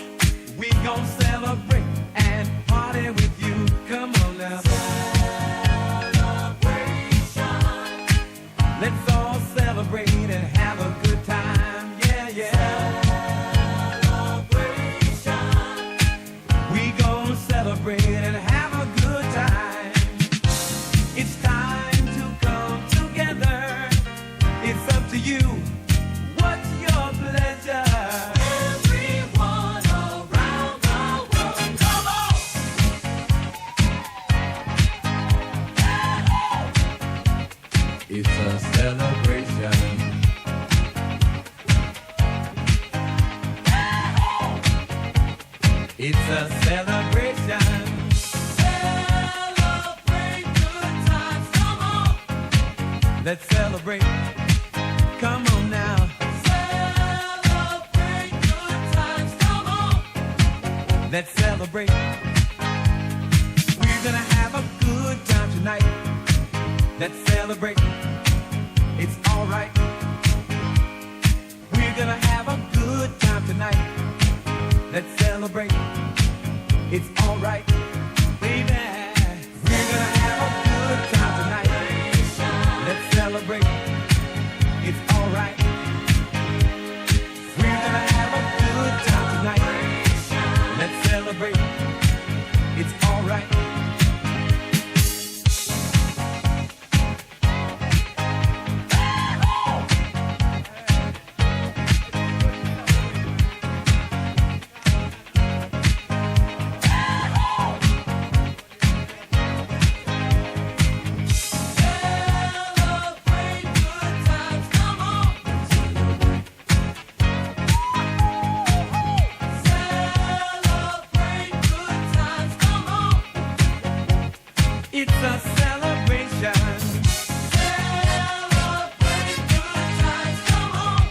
We gon' celebrate and party with you. Come on now. Celebration. Let's all celebrate and have a good time. Yeah, yeah. Celebrate and have a good time. It's time to come together. It's up to you. What's your pleasure? Everyone around the world, come on! It's a celebration. It's a celebration. Celebrate good times, come on. Let's celebrate. Come on now. Celebrate good times, come on. Let's celebrate. We're gonna have a good time tonight. Let's celebrate. It's alright. We're gonna have a good time tonight. Let's celebrate. It's alright, baby. We're gonna have a good time tonight. Let's celebrate. It's alright. We're gonna have a good time tonight. Let's celebrate. It's alright. It's a celebration. Celebrate good times, come on.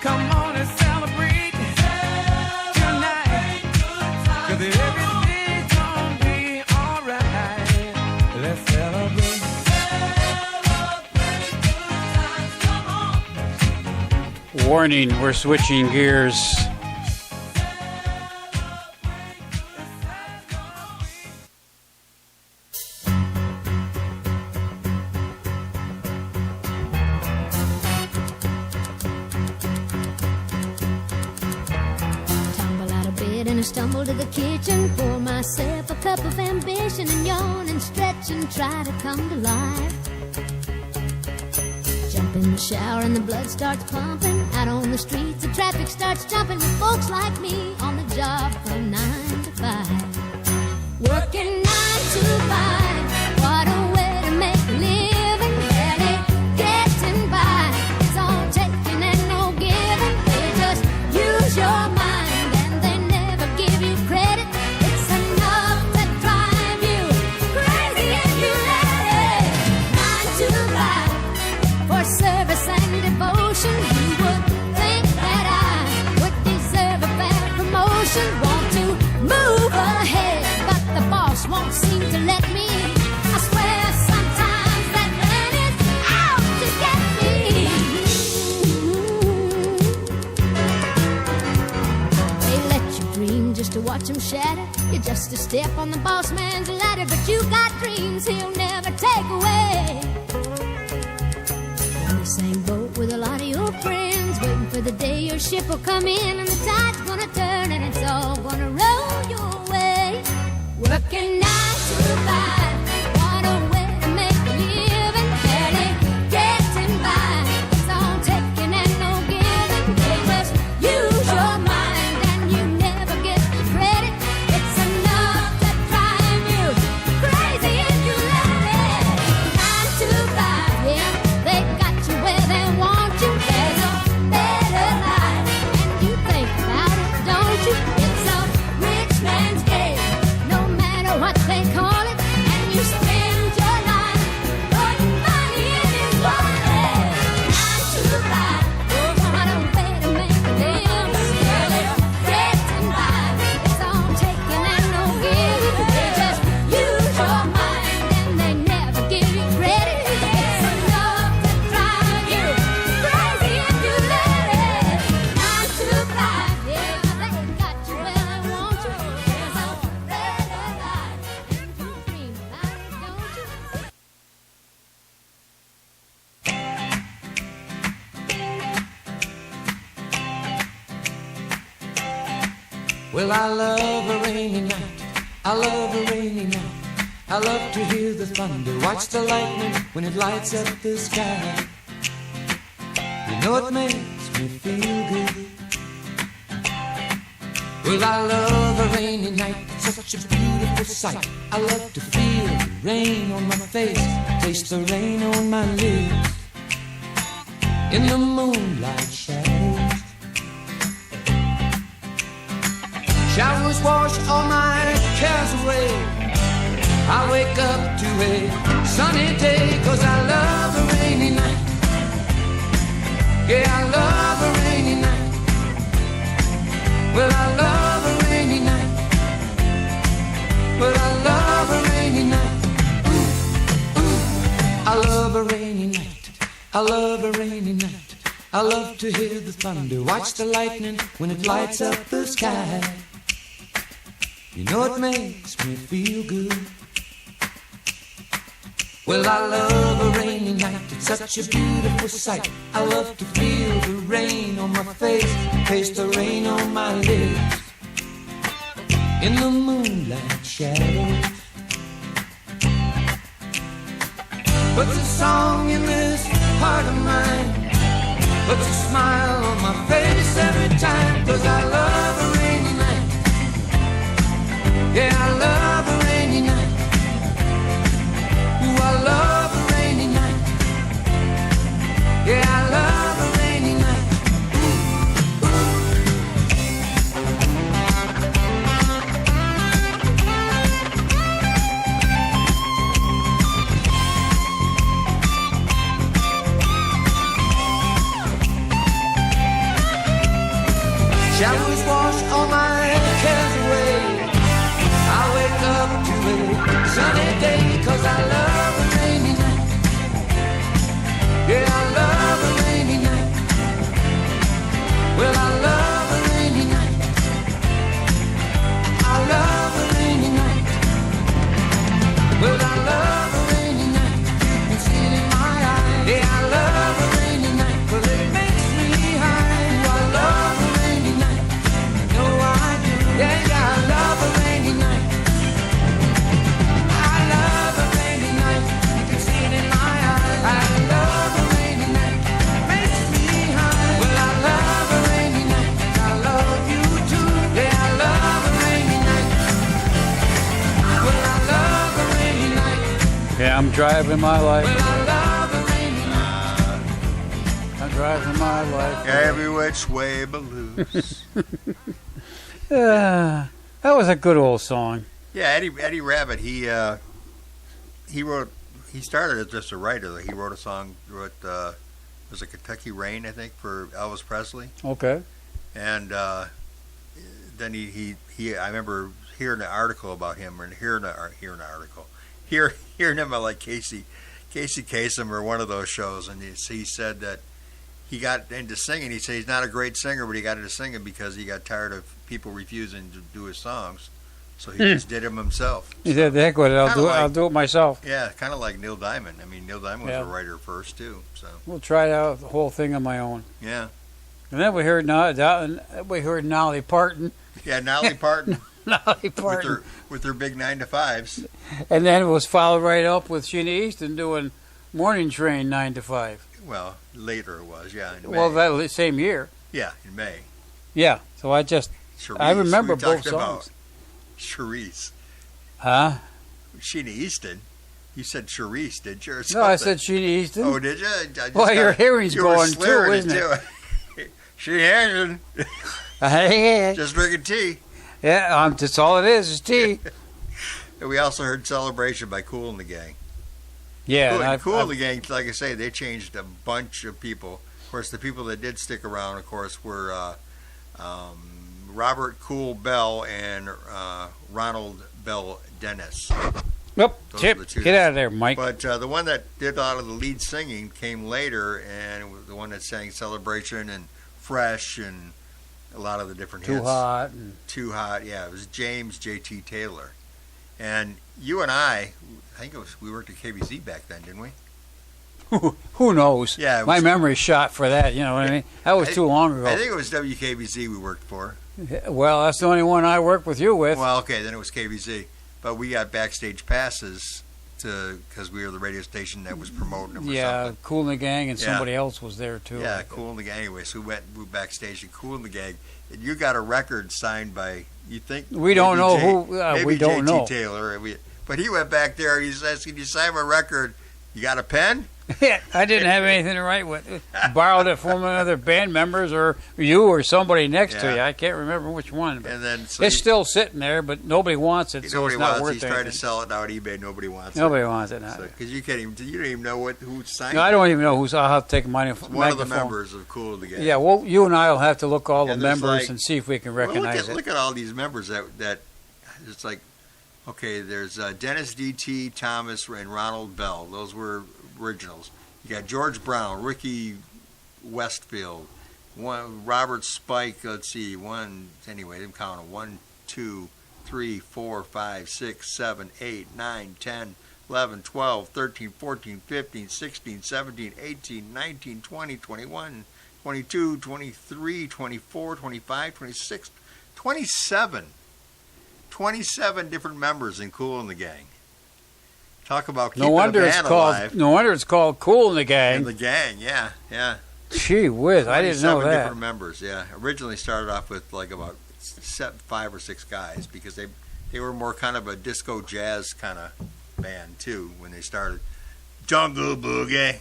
Come on and celebrate tonight. 'Cause everything's gonna be alright. Let's celebrate. Celebrate good times, come on. Warning, we're switching gears. Stumble to the kitchen, pour myself a cup of ambition and yawn and stretch and try to come to life. Jump in the shower and the blood starts pumping. Out on the streets, the traffic starts jumping with folks like me on the job from 9 to 5. Working 9 to 5, what a way to make a living. Barely getting by, it's all taking and no giving. They just use your mind. Service and devotion, you would think that I would deserve a fair promotion. Want to move ahead, but the boss won't seem to let me. I swear sometimes that man is out to get me. They let you dream just to watch him shatter. You're just a step on the boss man's ladder, but you got dreams he'll never take away. Same boat with a lot of your friends, waiting for the day your ship will come in and the tide's gonna turn and it's all gonna roll your way. Working 9 to 5, what a way to make a living. Barely getting by, it's all taking and no giving. They just use your mind and you never get the credit. It's enough to drive you crazy if you let it. 9 to 5, yeah, they got where they want you. There's a better life, and you think about it, don't you? It's a rich man's game, no matter what they call it. And you Well, I love a rainy night. I love a rainy night. I love to hear the thunder, watch the lightning when it lights up the sky. You know it makes me feel good. Well, I love a rainy night, it's such a beautiful sight. I love to feel the rain on my face, taste the rain on my lips. In the moonlight shadows, showers wash all my cares away. I wake up to a sunny day, 'cause I love a rainy night. Yeah, I love a rainy night. Well, I love a rainy night. Well, I love a rainy night. Ooh, ooh. I love a rainy night. I love a rainy night. I love to hear the thunder, watch the lightning when it lights up the sky. You know it makes me feel good. Well, I love a rainy night, it's such a beautiful sight. I love to feel the rain on my face, taste the rain on my lips. In the moonlight shadows, puts a song in this heart of mine, puts a smile on my face every time, 'cause I love a rainy night. Yeah, I love a rainy night. Ooh, I love a rainy night. Yeah, I love a rainy night. Ooh, ooh. Showers wash all my cares away. I wake up to a sunny day, 'cause I love a rainy night. Yeah, I love a rainy night. Well, I love a rainy night. I love a rainy night. Well, I love a rainy night. You can see it in my eyes. Yeah, I love a rainy night. Well, it makes me high. I love a rainy night. No, I do. Yeah, yeah, I love a rainy night. I love a rainy night. You can see it in my eyes. I love a rainy night. Makes me high. Well, I love a rainy night. I love you too. Yeah, I love a rainy night. Well, I love a rainy night. Yeah, I'm driving my life. Well, I love a rainy night. I'm driving my life. Every which way but loose. That was a good old song. Yeah, Eddie Rabbitt. He started as just a writer. He wrote a song. Was it Kentucky Rain, I think, for Elvis Presley. Okay. And then he I remember hearing an article about him, or hearing him on like Casey Kasem or one of those shows, and he said that he got into singing. He said he's not a great singer, but he got into singing because he got tired of people refusing to do his songs, so he just did them himself. He said, "Heck with it, Kinda I'll do it myself." Yeah, kind of like Neil Diamond. I mean, Neil Diamond was Yeah. a writer first too. So We'll try out the whole thing on my own. yeah, And then we heard Nolly Parton. yeah. Nolly Parton Nolly Parton. with her big 9 to 5s. And then it was followed right up with Sheena Easton doing Morning Train 9 to 5. Well, later it was, yeah. In May. Well, that same year. Yeah, in May. Yeah. So I remember we both talked about songs. Charisse. Huh? Sheena Easton. You said Charisse, did you? Or No, I something? said Sheena Easton. Oh, did you? I just Well, your hearing's you were going too, slurring isn't it? too. Sheena Easton. Hey, Just drinking tea. yeah, that's all it is tea. And we also heard Celebration by Kool and the Gang. Yeah. Cool, and Kool and the Gang, like I say, they changed a bunch of people. Of course, the people that did stick around, of course, were Robert Kool Bell and Ronald Bell Dennis. Nope. Those Chip, are the two. get out of there, Mike. But the one that did a lot of the lead singing came later, and it was the one that sang Celebration and Fresh and a lot of the different Too hits. hot. And Too Hot, yeah. It was James J.T. Taylor. And you and I think we worked at KBZ back then, didn't we? Who knows? Yeah, it My was- memory's shot for that. You know what I mean? That was too long ago. I think it was WKBC we worked for. Well, that's the only one I worked with you with. Well, okay, then it was KBC. But we got backstage passes because we were the radio station that was promoting them or Yeah, something. Cool and the Gang, and Yeah. somebody else was there too. Yeah, Cool and the Gang. Anyway, so we went backstage and Cool and the Gang. And you got a record signed by, you think? We don't maybe know J- who- maybe we don't JT know. Taylor. But he went back there and he says, "Can you sign my record? You got a pen?" I didn't have anything to write with. Borrowed it from another band members or you or somebody next to Yeah. you. I can't remember which one. But And then so it's still sitting there, but nobody wants it, so nobody it's not wants. worth He's anything. trying to sell it now on eBay. Nobody wants Nobody wants it. it. Because you can't even. You don't even know who signed No, I it. don't even know who's. I'll have to take my One of the magnifone. members of Cool and the Gang. Yeah, well, you and I will have to look all the And there's members like- and see if we can Well, recognize look at all these members that it's like, okay, there's Dennis D.T., Thomas, and Ronald Bell. Those were originals. You got George Brown, Ricky Westfield, Robert Spike. Let's see, anyway, I'm counting 1, 2, 3, 4, 5, 6, 7, 8, 9, 10, 11, 12, 13, 14, 15, 16, 17, 18, 19, 20, 21, 22, 23, 24, 25, 26, 27. 27 different members in Cool and the Gang. Talk about keeping No wonder a it's band called. alive. No wonder it's called Cool and the Gang. And the gang, yeah. Gee whiz, I didn't know 27 that. different members, yeah. Originally started off with like about 5 or 6 guys because they were more kind of a disco jazz kind of band too when they started. Jungle Boogie.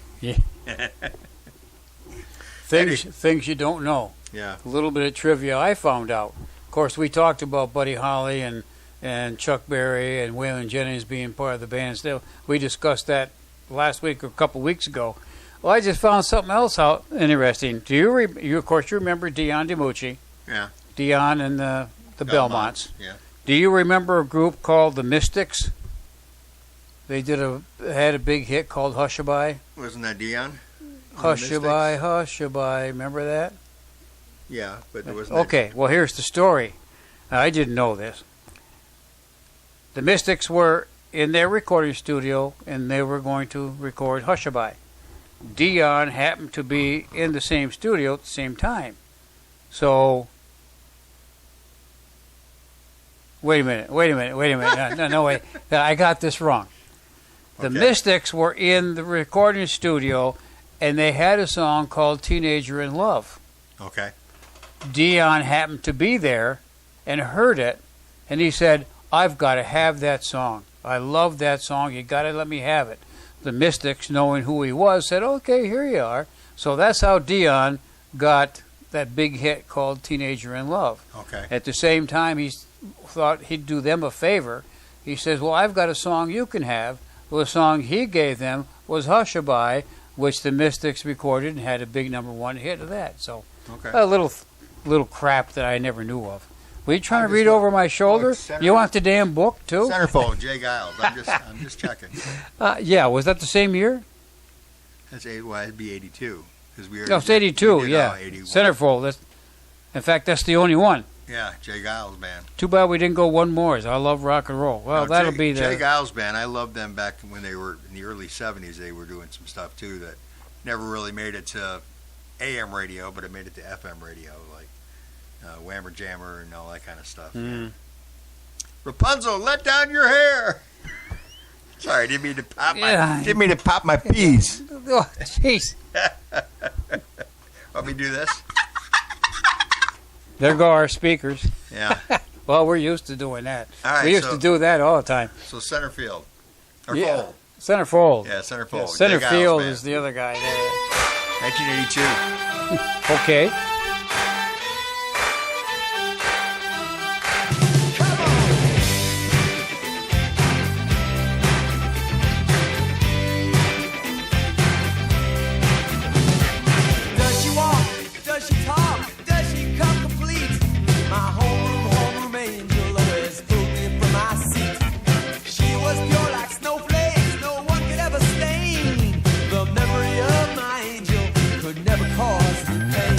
Things you don't know. Yeah. A little bit of trivia I found out. Of course, we talked about Buddy Holly and Chuck Berry and Waylon Jennings being part of the band. Still, we discussed that last week or a couple weeks ago. Well, I just found something else out interesting. Do you of course, you remember Dion DiMucci? Yeah. Dion and the Belmonts. Yeah. Do you remember a group called the Mystics? They had a big hit called Hushabye. Wasn't that Dion? Hushabye, Hushabye. Remember that? Yeah, but there wasn't. Okay, well, here's the story. I didn't know this. The Mystics were in their recording studio, and they were going to record Hushabye. Dion happened to be in the same studio at the same time. So, wait a minute. No, wait. I got this wrong. The Okay. Mystics were in the recording studio, and they had a song called Teenager in Love. Okay. Dion happened to be there and heard it, and he said, I've got to have that song. I love that song. You got to let me have it. The Mystics, knowing who he was, said, okay, here you are. So that's how Dion got that big hit called Teenager in Love. Okay. At the same time, he thought he'd do them a favor. He says, well, I've got a song you can have. Well, the song he gave them was Hushabye, which the Mystics recorded and had a big #1 hit of that. So Okay. a little crap that I never knew of. Were you trying I'm to read just- over my shoulder? center- You want the damn book too? Centerfold, Jay Giles. I'm just checking. Yeah, was that the same year? That's it'd be 82 because we No, it's 82. we did, Yeah, 81. Centerfold. In fact, that's the only one. Yeah, Jay Giles band. Too bad we didn't go one more. I love rock and roll. Well, No, that'll Jay, be Jay the. Giles band. I loved them back when they were in the early 70s. They were doing some stuff too that never really made it to AM radio, but it made it to FM radio, like Whammer Jammer and all that kind of stuff. Mm. Rapunzel, let down your hair. Sorry, didn't mean to pop Yeah. didn't mean to pop my peas. Oh, jeez. Want me to do this? There go our speakers. Yeah. Well, we're used to doing that. All right, We used so- to do that all the time. So center field. Or Yeah. fold. Centerfold. Yeah, center fold. Jay Center Giles field band. is the other guy there. 1982. Okay. Does she walk? Does she talk? Does she come complete? My homeroom angel always pulled me from my seat. She was pure like snowflakes, no one could ever stain. The memory of my angel could never cause me pain.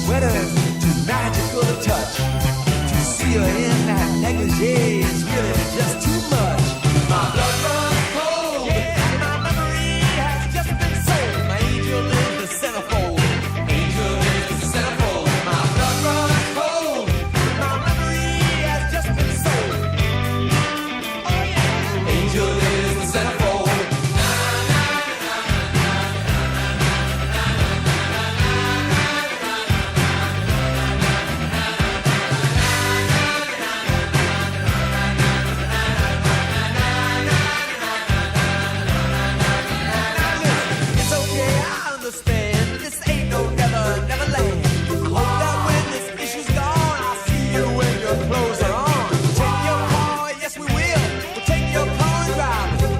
sweater's too magical to touch. To see her in that negligee is really just too much. My blood runs cold, yeah, my memory has just been sold. My angel is the centerfold. Angel is the centerfold. My blood runs cold, my memory has just been sold. Oh yeah, angel is the centerfold. It's okay, I understand. This ain't no never land. I hope that when this issue's gone, I'll see you when your clothes are on. Take your car, yes we will. We'll take your car and drive it.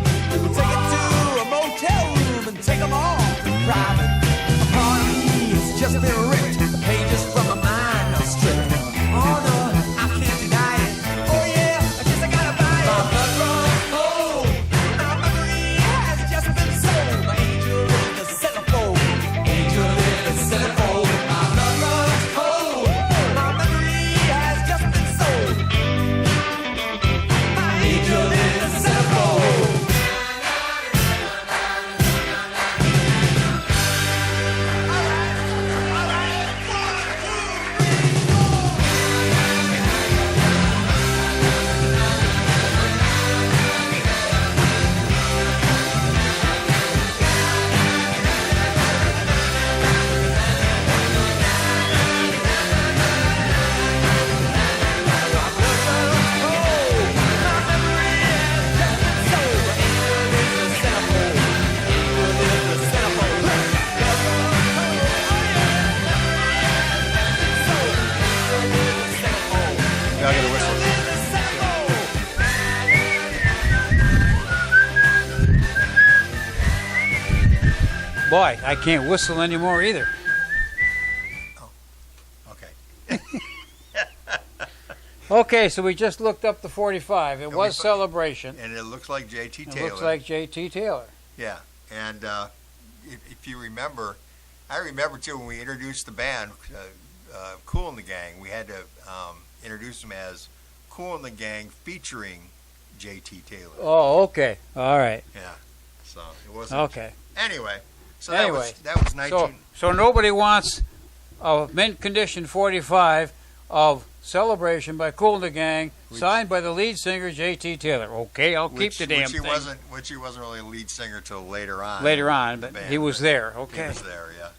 We'll take it to a motel room and take them all private. A part of me has just been ripped. The pages from my mind are stripped. Oh no, I can't deny it. Oh yeah, I guess I gotta buy it. My blood runs cold. My memory has just been sold. My angel is the centerfold. Angel is the centerfold. My blood runs cold. My memory has just been sold. My angel is the centerfold. Now I gotta whistle. Boy, I can't whistle anymore either. Okay. Okay, so we just looked up the 45. It we was put- Celebration. And it looks like J.T. It Taylor. looks like J.T. Taylor. Yeah, and if you remember, I remember too when we introduced the band, Cool and the Gang. We had to introduce them as Cool and the Gang featuring J.T. Taylor. Oh, okay. All right. Yeah, so it wasn't. Okay. Anyway, so Anyway, that was 19. So nobody wants a mint condition 45 of Celebration by Cool and the Gang, signed by the lead singer J.T. Taylor. Okay, I'll keep the damn thing. Which he wasn't really a lead singer till later on. Later in on, the but band, he was there. Okay. He was there, yeah.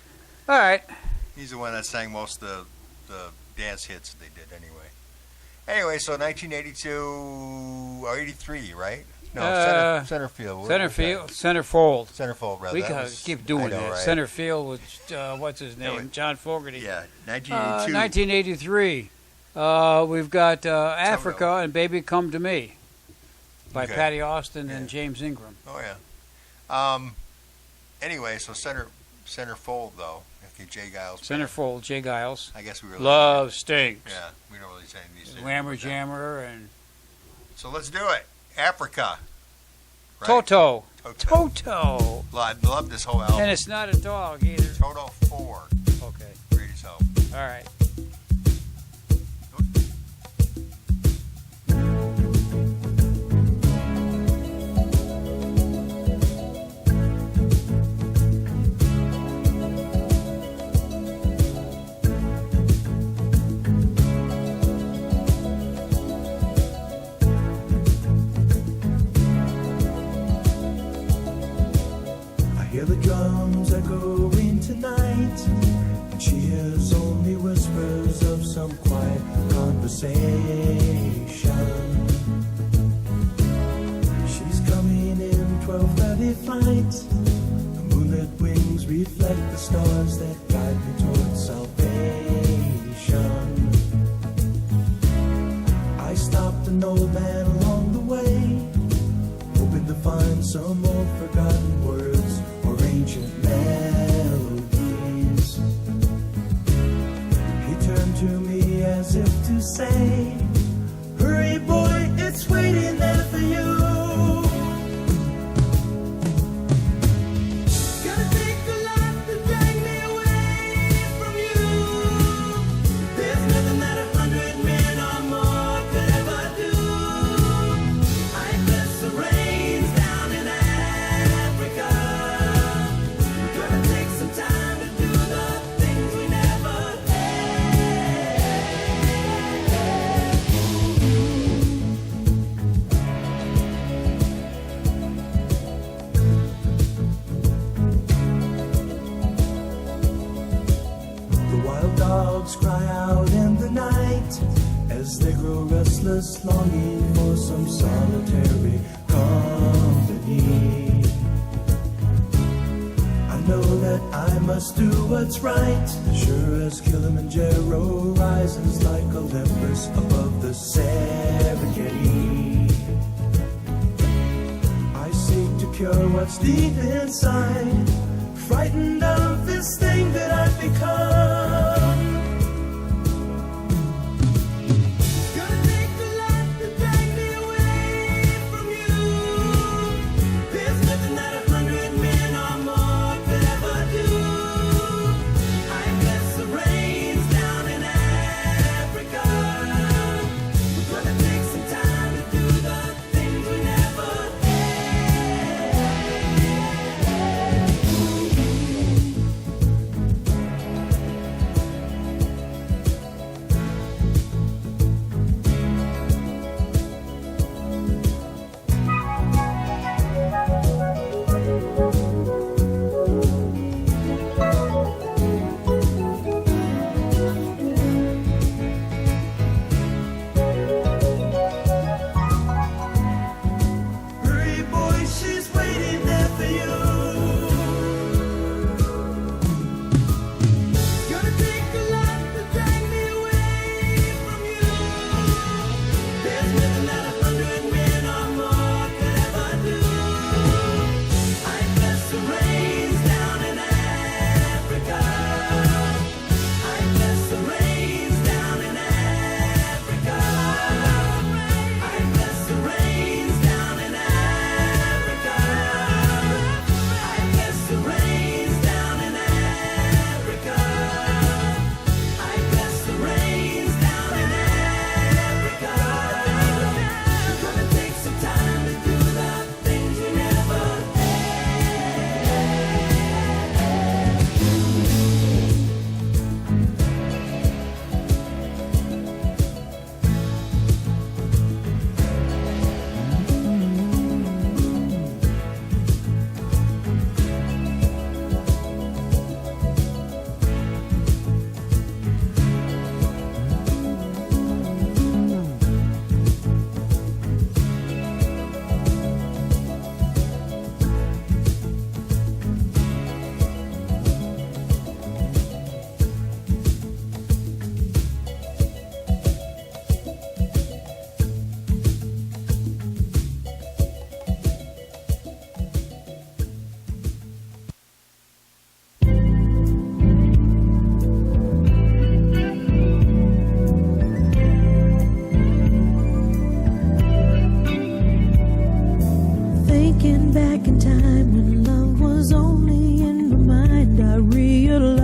All right. He's the one that sang most of the dance hits they did anyway. Anyway, so 1982 or 83, right? No, Centerfield. Centerfold. Centerfold, rather. We That gotta was- keep doing I know, that. right? Centerfield with what's his name? John Fogerty. Yeah, 1982. 1983. We've got Africa and Baby Come to Me by Okay. Patty Austin Yeah. and James Ingram. Oh yeah. Anyway, so Centerfold though. Okay, Jay Giles. Centerfold, Jay Giles. I guess we were. Love Stinks. Yeah, we don't really say these things. Whammer Jammer and So let's do it. Africa. Right? Toto. Toto. Toto. I love this whole album. And it's not a dog either. Toto 4. Okay. Greatest album. All right. I hear the drums echoing tonight, and she hears only whispers of some quiet conversation. She's coming in 12:30 flight. The moonlit wings reflect the stars that guide me towards salvation. I stopped an old man along the way, hoping to find some old forgotten words or ancient melodies. He turned to me as if to say, hurry boy, it's waiting there for you. Gonna take a lot to drag me away from you. wild dogs cry out in the night as they grow restless, longing for some solitary company. I know that I must do what's right, sure as Kilimanjaro rises like Olympus above the Serengeti. I seek to cure what's deep inside, frightened of this thing that I've become. Gonna take the light that drag me away from you. There's nothing that 100 men or more could ever do. I bless the rains down in Africa. We're gonna take some time to do the things we never Hurry, boy, she's waiting there for you. Gonna take a lot to drag me away from you. There's nothing that 100 men or more could ever do. I bless the rains down in Africa. I bless the rains down in Africa. I bless the rains down in Africa. I bless the rains down in Africa. I bless the rains down in Africa. We're gonna take some time to do the things we never Thinking back in time when love was only in my mind, I realized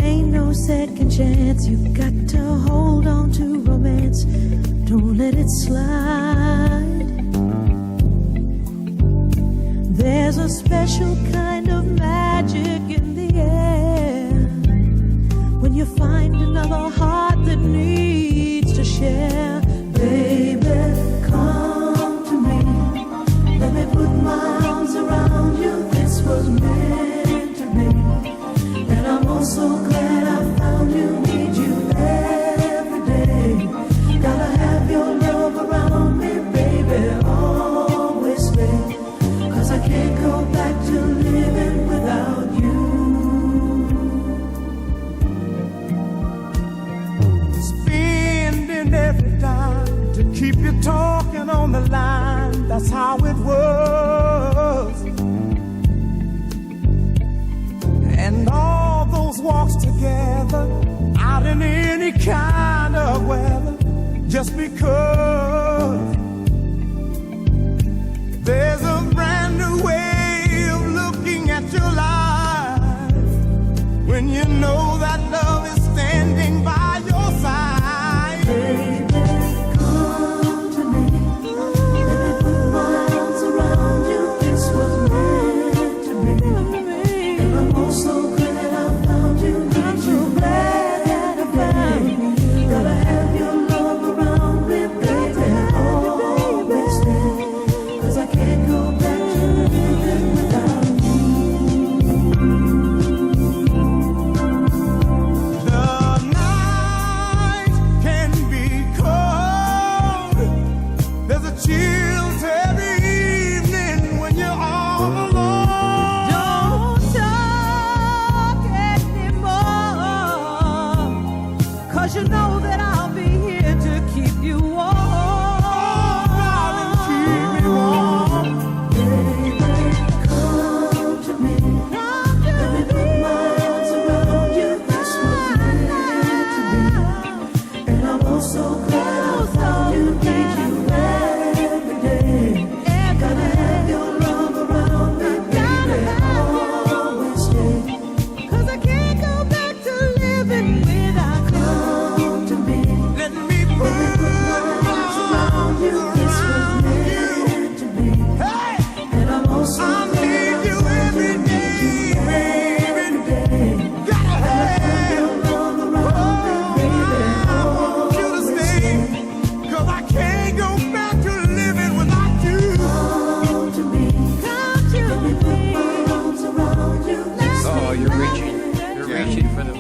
ain't no second chance. You got to hold on to romance, don't let it slide. There's a special kind of magic in the air when you find another heart that needs to share. Baby, come to me. Let me put my arms around you. This was meant to be. And I'm also glad I found you. Need you every day. Gotta have your love around me, baby. Always stay. 'Cause I can't go back to living without you. Spending every dime to keep you talking on the line. That's how it was. And all those walks together out in any kind of weather, just because there's a brand new way of looking at your life when you know that love is standing by your side. Baby, come to me. Let me put my arms around you. This was meant to be. And I'm also glad I found you. I'm so glad that I found you. Gotta have your love around me, baby. Always stay. 'Cause I can't go back to living without you.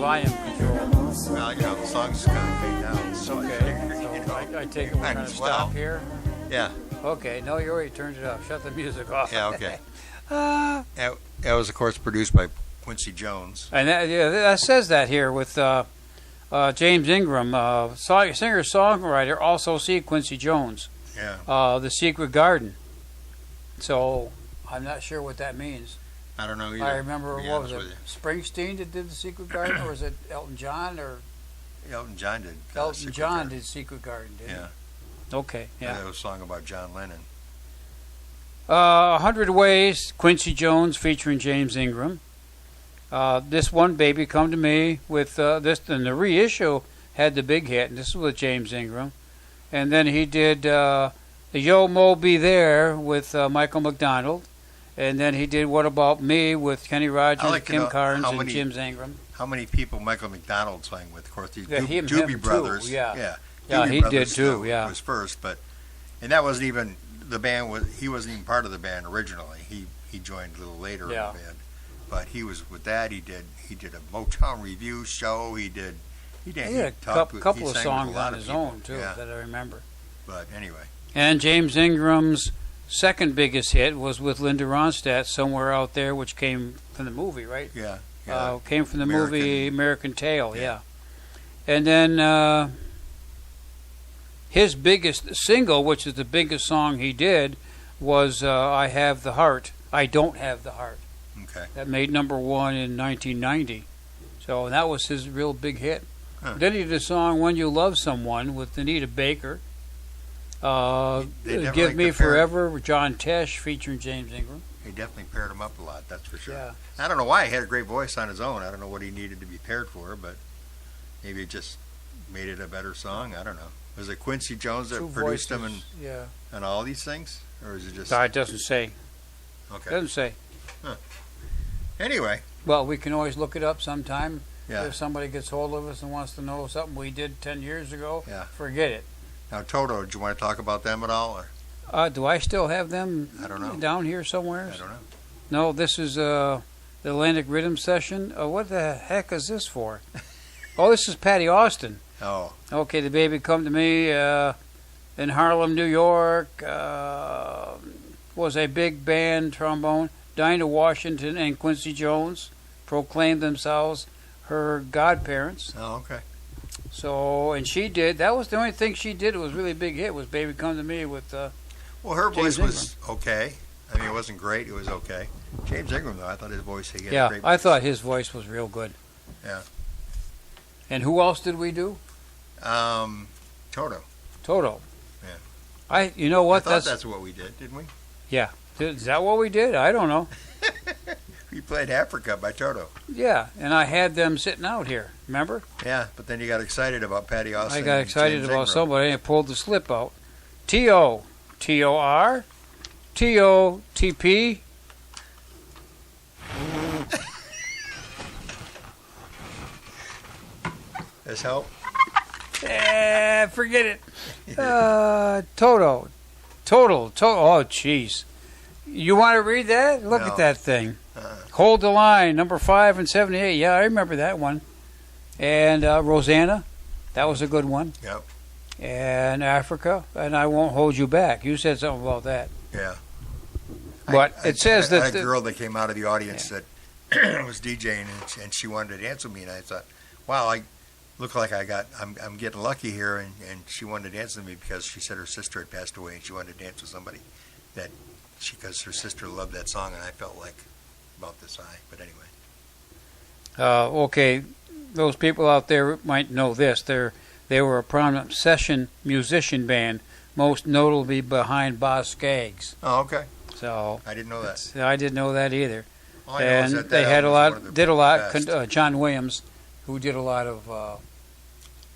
volume control. Well, the song's kind of fade down. So Okay, so I take it we're Might going to as well. stop here. Yeah. Okay, no, you already turned it off. Shut the music off. Yeah, okay. That was, of course, produced by Quincy Jones. And that says that here with James Ingram, singer-songwriter, also see Quincy Jones, Yeah. The Secret Garden. So I'm not sure what that means. I don't know either. I remember, to be what was honest it, with Springsteen that did the Secret Garden, or was it Elton John? Or you. Elton John did. Elton Secret John Garden. did Secret Garden, didn't Yeah. he? Okay, yeah. That was a song about John Lennon. 100 Ways, Quincy Jones featuring James Ingram. This one, Baby Come to Me, with this, and the reissue had the big hit, and this is with James Ingram. And then he did the Yo Mo Be There with Michael McDonald. And then he did What About Me with Kenny Rogers, I'd like to Kim know Carnes, how and many- James Ingram. How many people Michael McDonald sang with? Of course, the Yeah, him Doobie too, Brothers. yeah. Yeah. Yeah, Doobie he Brothers did too, yeah. Was first, and that wasn't even the band. He wasn't even part of the band originally. He joined a little later Yeah. in the band, but he was with that. He did a Motown review show. He did He had a couple of sang with songs a lot on of his people. own, too, Yeah, that I remember. but anyway, And James Ingram's second biggest hit was with Linda Ronstadt, Somewhere Out There, which came from the movie, right? yeah. Came from the movie American- American Tail, Yeah. yeah. And then his biggest single, which is the biggest song he did, was I Have the Heart. I Don't Have the Heart. Okay. That made number one in 1990. So that was his real big hit. Huh. Then he did a song When You Love Someone with Anita Baker. They definitely Give Me compared- Forever with John Tesh featuring James Ingram. He definitely paired him up a lot. That's for sure. Yeah. I don't know why he had a great voice on his own. I don't know what he needed to be paired for, but maybe it just made it a better song. I don't know. Was it Quincy Jones that Two produced voices, him yeah. and all these things, or is it just No, it doesn't say. okay? Doesn't say. Anyway, Well, we can always look it up sometime. yeah. If somebody gets hold of us and wants to know something we did 10 years ago, Yeah. forget it. Now, Toto, do you want to talk about them at all, or Do I still have them I don't know. down here somewhere? I don't know. No, this is the Atlantic Rhythm Session. What the heck is this for? Oh, this is Patty Austin. Oh, Okay, The Baby Come to Me in Harlem, New York. Was a big band, trombone. Dinah Washington and Quincy Jones proclaimed themselves her godparents. oh, okay. So, and she did. That was the only thing she did. It was a really big hit. Was "Baby Come to Me" with. Well, her James voice was okay. I mean, it wasn't great. It was okay. James Ingram, though, I thought his voice. He had a Yeah, great I voice. thought his voice was real good. Yeah. And who else did we do? Toto. Toto. Yeah. You know what? I thought that's what we did, didn't we? Yeah. Is that what we did? I don't know. We played Africa by Toto. Yeah, and I had them sitting out here. Remember? Yeah, but then you got excited about Patty Austin. I got and excited James about Ingram. somebody and pulled the slip out. T-O, T-O-R, T-O-T-P. This help? Forget it. Toto. Total. Oh, jeez. You want to read that? Look No. at that thing. Hold the Line, number 5 and 78. Yeah, I remember that one. And Rosanna, that was a good one. Yep. And Africa, and I Won't Hold You Back. You said something about that. Yeah. But it says I that had a the- girl that came out of the audience that was DJing, and she wanted to dance with me, and I thought, wow, I look like I'm getting lucky here, and she wanted to dance with me because she said her sister had passed away, and she wanted to dance with somebody because her sister loved that song, and I felt like about this high. But anyway, okay, those people out there might know this. They were a prominent session musician band, most notably behind Boz Scaggs. oh okay, So I didn't know that. I didn't know that either. All I know is And that they that had a album was one of lot, the did a lot. best. John Williams, who did a lot of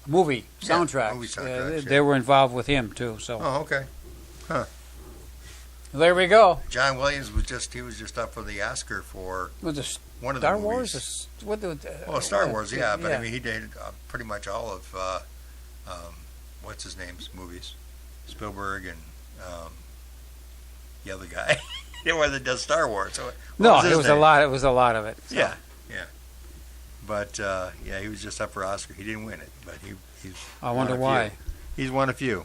movie Yeah, soundtracks. movie soundtracks, They were involved with him too. So Oh, okay. there we go. John Williams was just up for the Oscar for With the one of Star the movies. Wars. What the? Well, Star Wars, yeah, but I mean, he did pretty much all of what's his name's movies, Spielberg and the other guy. The one that does Star Wars. So, what no, his it was name? a lot. It was a lot of it. So. Yeah, yeah. But yeah, he was just up for Oscar. He didn't win it, but he's. I wonder won a why. few. He's won a few.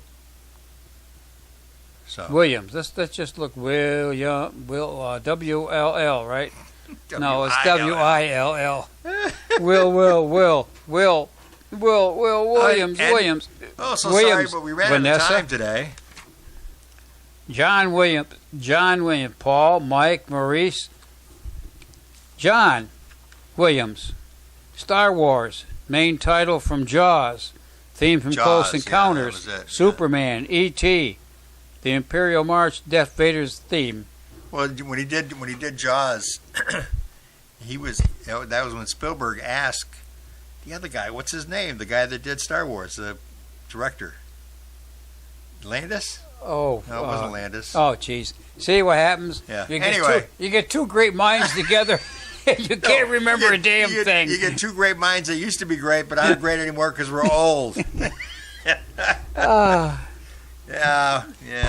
So Williams. Let's just look. WLL, right? No, it's WILL. Will Williams. and- Williams. Oh, so Williams. sorry, but we ran Vanessa. out of time today. John Williams. Paul, Mike, Maurice. John Williams. Star Wars. Main title from Jaws. Theme from Jaws, Close yeah, Encounters. that was it, yeah. Superman. E.T. The Imperial March. Darth Vader's theme. Well, when he did Jaws, that was when Spielberg asked the other guy, what's his name? The guy that did Star Wars, the director. Landis? Oh. No, it wasn't Landis. Oh, jeez. See what happens? Yeah. You get Anyway. you get two great minds together. You can't remember a damn thing. You get two great minds that used to be great, but aren't great anymore because we're old. Yeah.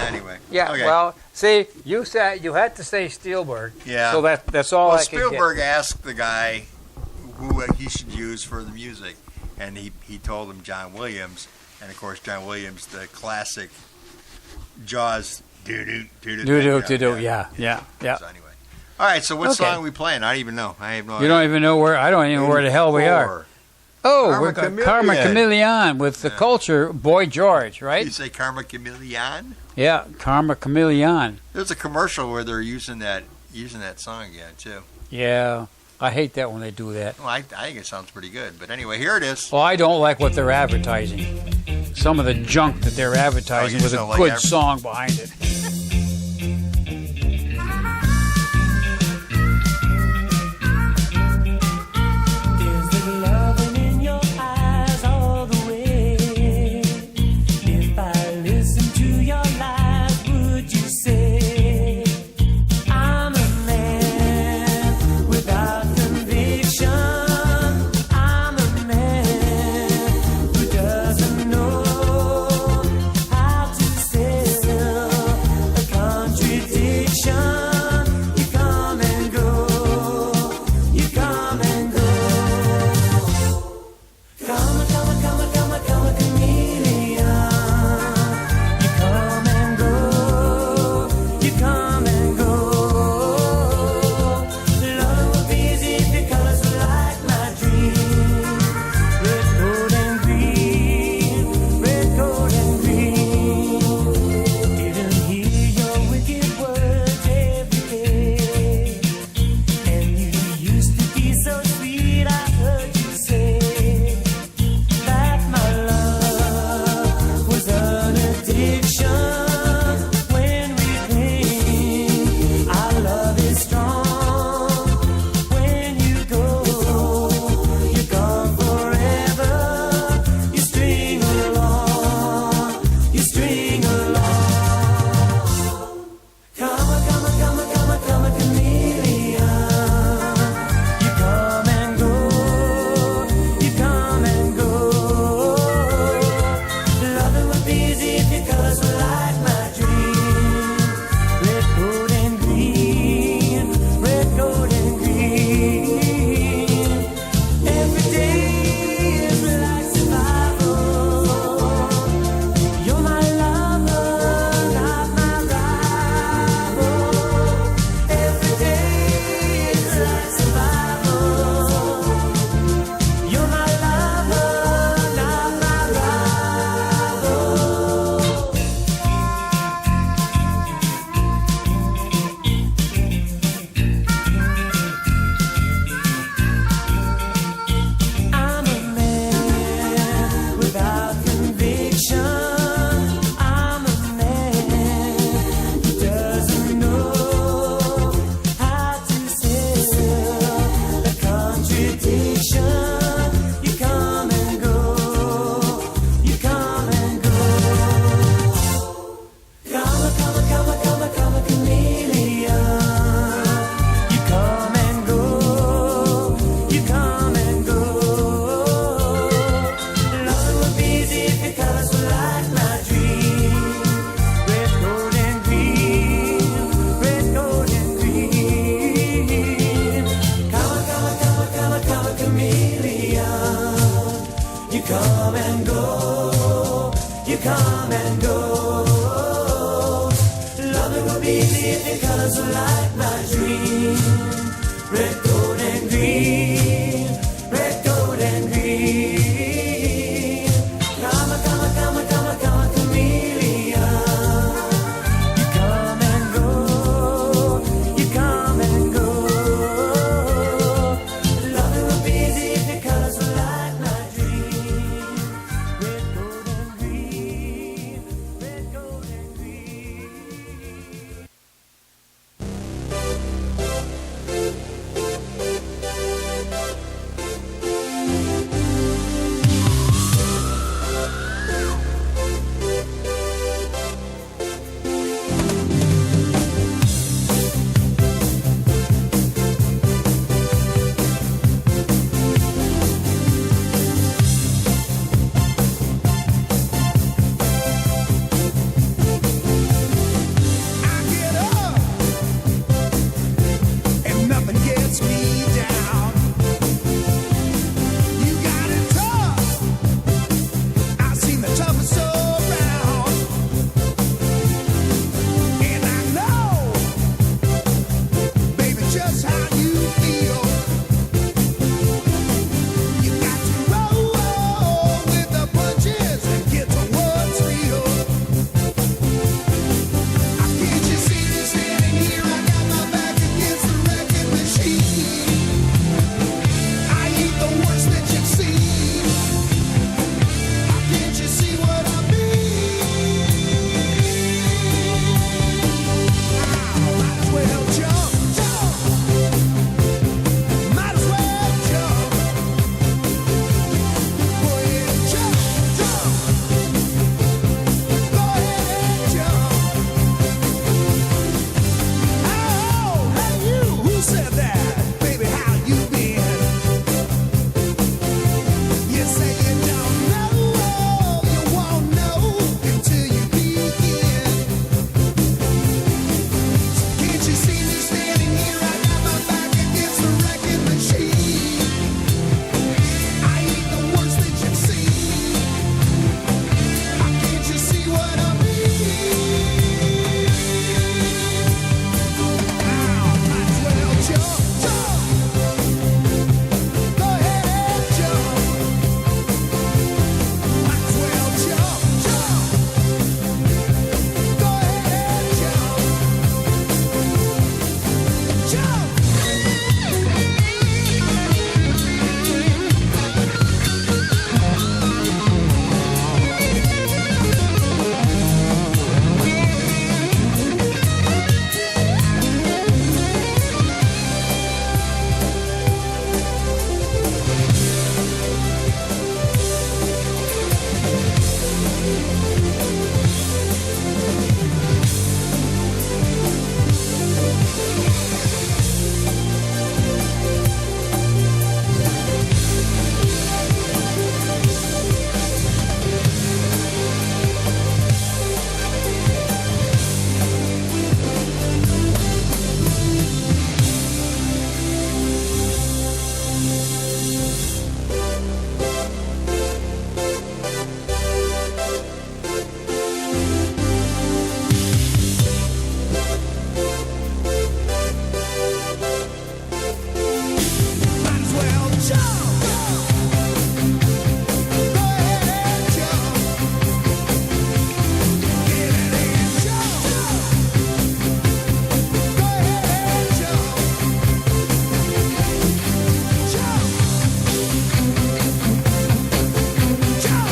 Anyway. Yeah. Okay. Well, see, you had to say Spielberg. Yeah. So that's all Well, I could Spielberg asked the guy who he should use for the music, and he told him John Williams, and of course John Williams, the classic Jaws get. Do. Yeah. So anyway, all right. So what Okay. song are we playing? I don't even know. I have no idea. You don't even know where. I don't even know where the hell we are. 84. Oh, Karma we're got Chameleon. Karma Chameleon with the culture Boy George, right? You say Karma Chameleon? Yeah, Karma Chameleon. There's a commercial where they're using that song again too. Yeah, I hate that when they do that. Well, I think it sounds pretty good. But anyway, here it is. Well, I don't like what they're advertising. Some of the junk that they're advertising you with don't a like good adver- song behind it. Is there loving in your eyes all the way? If I listen to your lies, would you say I'm a man without conviction? I'm a man who doesn't know how to sell like my dream. Red, gold, and green. Red, gold, and green. Come, come, come, come, come, chameleon. You come and go. You come and go. Loving will be easy if your colors were like my dream. Red, gold, and green. Red, gold, and green. I get up and nothing gets me down. You got it tough. I've seen the toughest around, and I know, baby, just how you feel. You got to roll with the punches and get to what's real. Can't you see me standing here? I got my back against the wrecking machine. I ain't the worst that you've seen. Can't you see what I mean? Might as well jump, jump. Might as well jump. Go ahead and jump, jump. Go ahead and jump. Oh, hey you, who said that? Baby, how you been? You say you don't know, you won't know until you begin. Can't you see me standing here? I got my back against the wrecking machine. I ain't the worst that you've seen. Can't you see what I mean? Might as well jump, jump. Go ahead and jump. Might as well jump, jump. Go ahead and jump. Jump. Might as well jump. Go ahead and jump. Get it and jump. Go ahead and jump. Jump. Jump.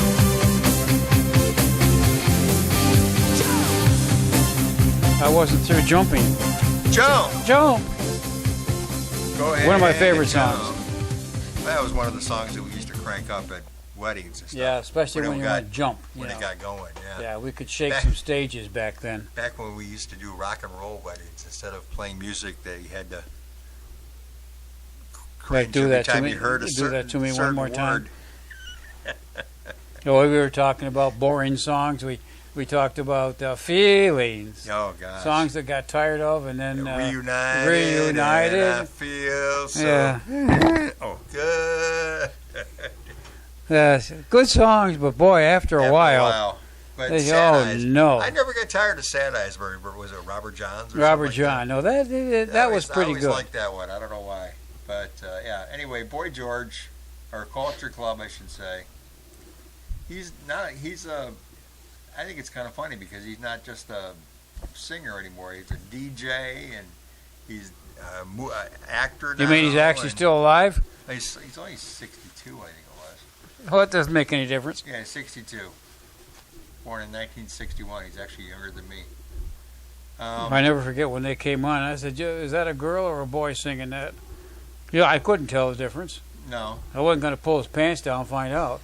I wasn't through jumping. Jump. Jump. Go ahead. One of my and favorite jump. songs. That was one of the songs that we used to crank up at weddings and stuff. Yeah, especially when it you got- want to jump. you When know. it got going, yeah. Yeah, we could shake Back- some stages back then. Back when we used to do rock and roll weddings, instead of playing music, they had to cringe do every that to time me- you heard a do certain, that to me one certain more time. word. Oh, we were talking about boring songs. We talked about feelings, Oh gosh. songs that got tired of, and then Reunited. And I feel so. Yeah. Oh, good. Good songs, but boy, after a while, But Oh, Sad Eyes. no. I never got tired of Sad Eyes. Was it Robert Johns? Or Robert something like John. No, that was pretty I always good. liked that one. I don't know why. But, yeah. Anyway, Boy George, or Culture Club, I should say. I think it's kind of funny because he's not just a singer anymore. He's a DJ and he's an actor now. You mean he's actually and still alive? He's only 62, I think it was. Well, that doesn't make any difference. Yeah, 62. Born in 1961. He's actually younger than me. I never forget when they came on. I said, "Is that a girl or a boy singing that?" Yeah, I couldn't tell the difference. No. I wasn't going to pull his pants down and find out.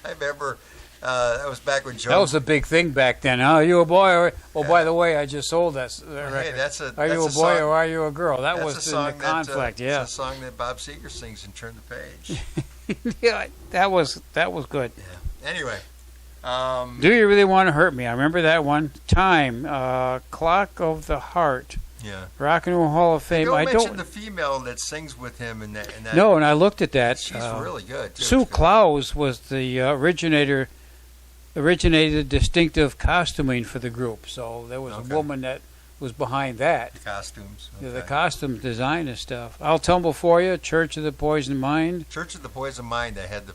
I remember that was back when Joe. That was a big thing back then. Are you a boy? Or, oh, Yeah. by the way, I just sold that Hey, record. that's a. Are you a that's boy song, or are you a girl? That that's was a in song the conflict. That, Yeah, It's a song that Bob Seger sings in Turn the Page. yeah, that was good. Anyway. Do you really want to hurt me? I remember that one. Time, Clock of the Heart, Yeah. Rock and Roll Hall of Fame. Don't I mention don't. the female that sings with him in that. No, and I looked at that. She's really good. Too. Sue It's good. Klaus was the originated distinctive costuming for the group. So there was Okay. a woman that was behind that. The costumes. Yeah, the okay. costume design and stuff. I'll Tumble For You, Church of the Poison Mind. Church of the Poison Mind. That had the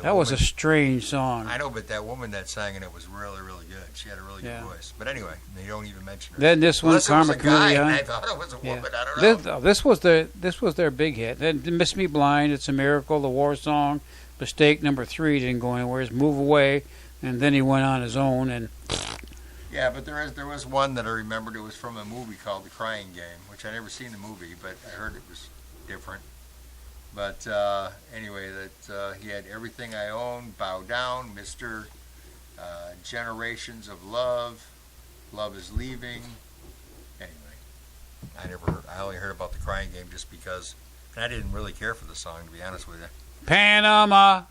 That was a woman- strange song. I know, but that woman that sang in it was really, really good. She had a really Yeah. good voice. But anyway, they don't even mention her. Then this one, Unless it was Karma a guy, and I Chameleon. thought it was a Yeah. woman. I don't know. This was their big hit. Then Miss Me Blind, It's a Miracle, the War Song, Mistake Number 3 didn't go anywhere. It's Move Away, and then he went on his own. And Yeah, but there was one that I remembered. It was from a movie called The Crying Game, which I never seen the movie, but I heard it was different. But anyway, that he had Everything I Own, Bow Down, Mr. Generations of Love, Love is Leaving. Anyway, I only heard about The Crying Game just because, and I didn't really care for the song, to be honest with you. Panama.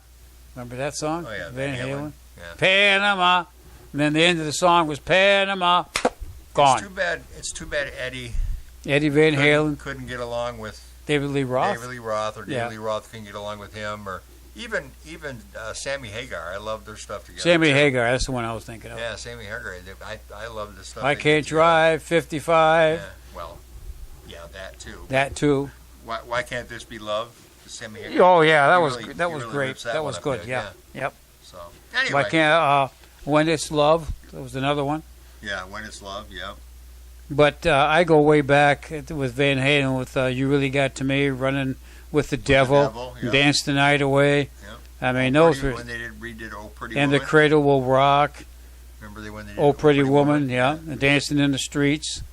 Remember that song? Oh yeah, Van Halen. Yeah. Panama. And then the end of the song was Panama. Gone. It's too bad Eddie Eddie Van Halen, couldn't get along with David Lee Roth. David Lee Roth, or Yeah. David Lee Roth couldn't get along with him, or even Sammy Hagar. I love their stuff together. Sammy too. Hagar, that's the one I was thinking of. Yeah, Sammy Hagar. I love the stuff. I they did Can't together. Drive, 55. Yeah, well, yeah, that too. That too. Why can't this be love? Sammy Hagar. Oh yeah, that He was really- that he was really great. rips That that was one up good. good, Yeah. Yep. So anyway, Why can't When It's Love? That was another one. yeah, When It's Love. Yeah. But I go way back with Van Halen with You Really Got to Me, Running with the Devil, Devil, yeah. Dance the Night Away. Yeah. I mean, those Pretty- were, when they redid Oh Pretty and Woman. The Cradle Will Rock, Remember when they did Oh Pretty Woman, yeah, and Dancing in the Streets.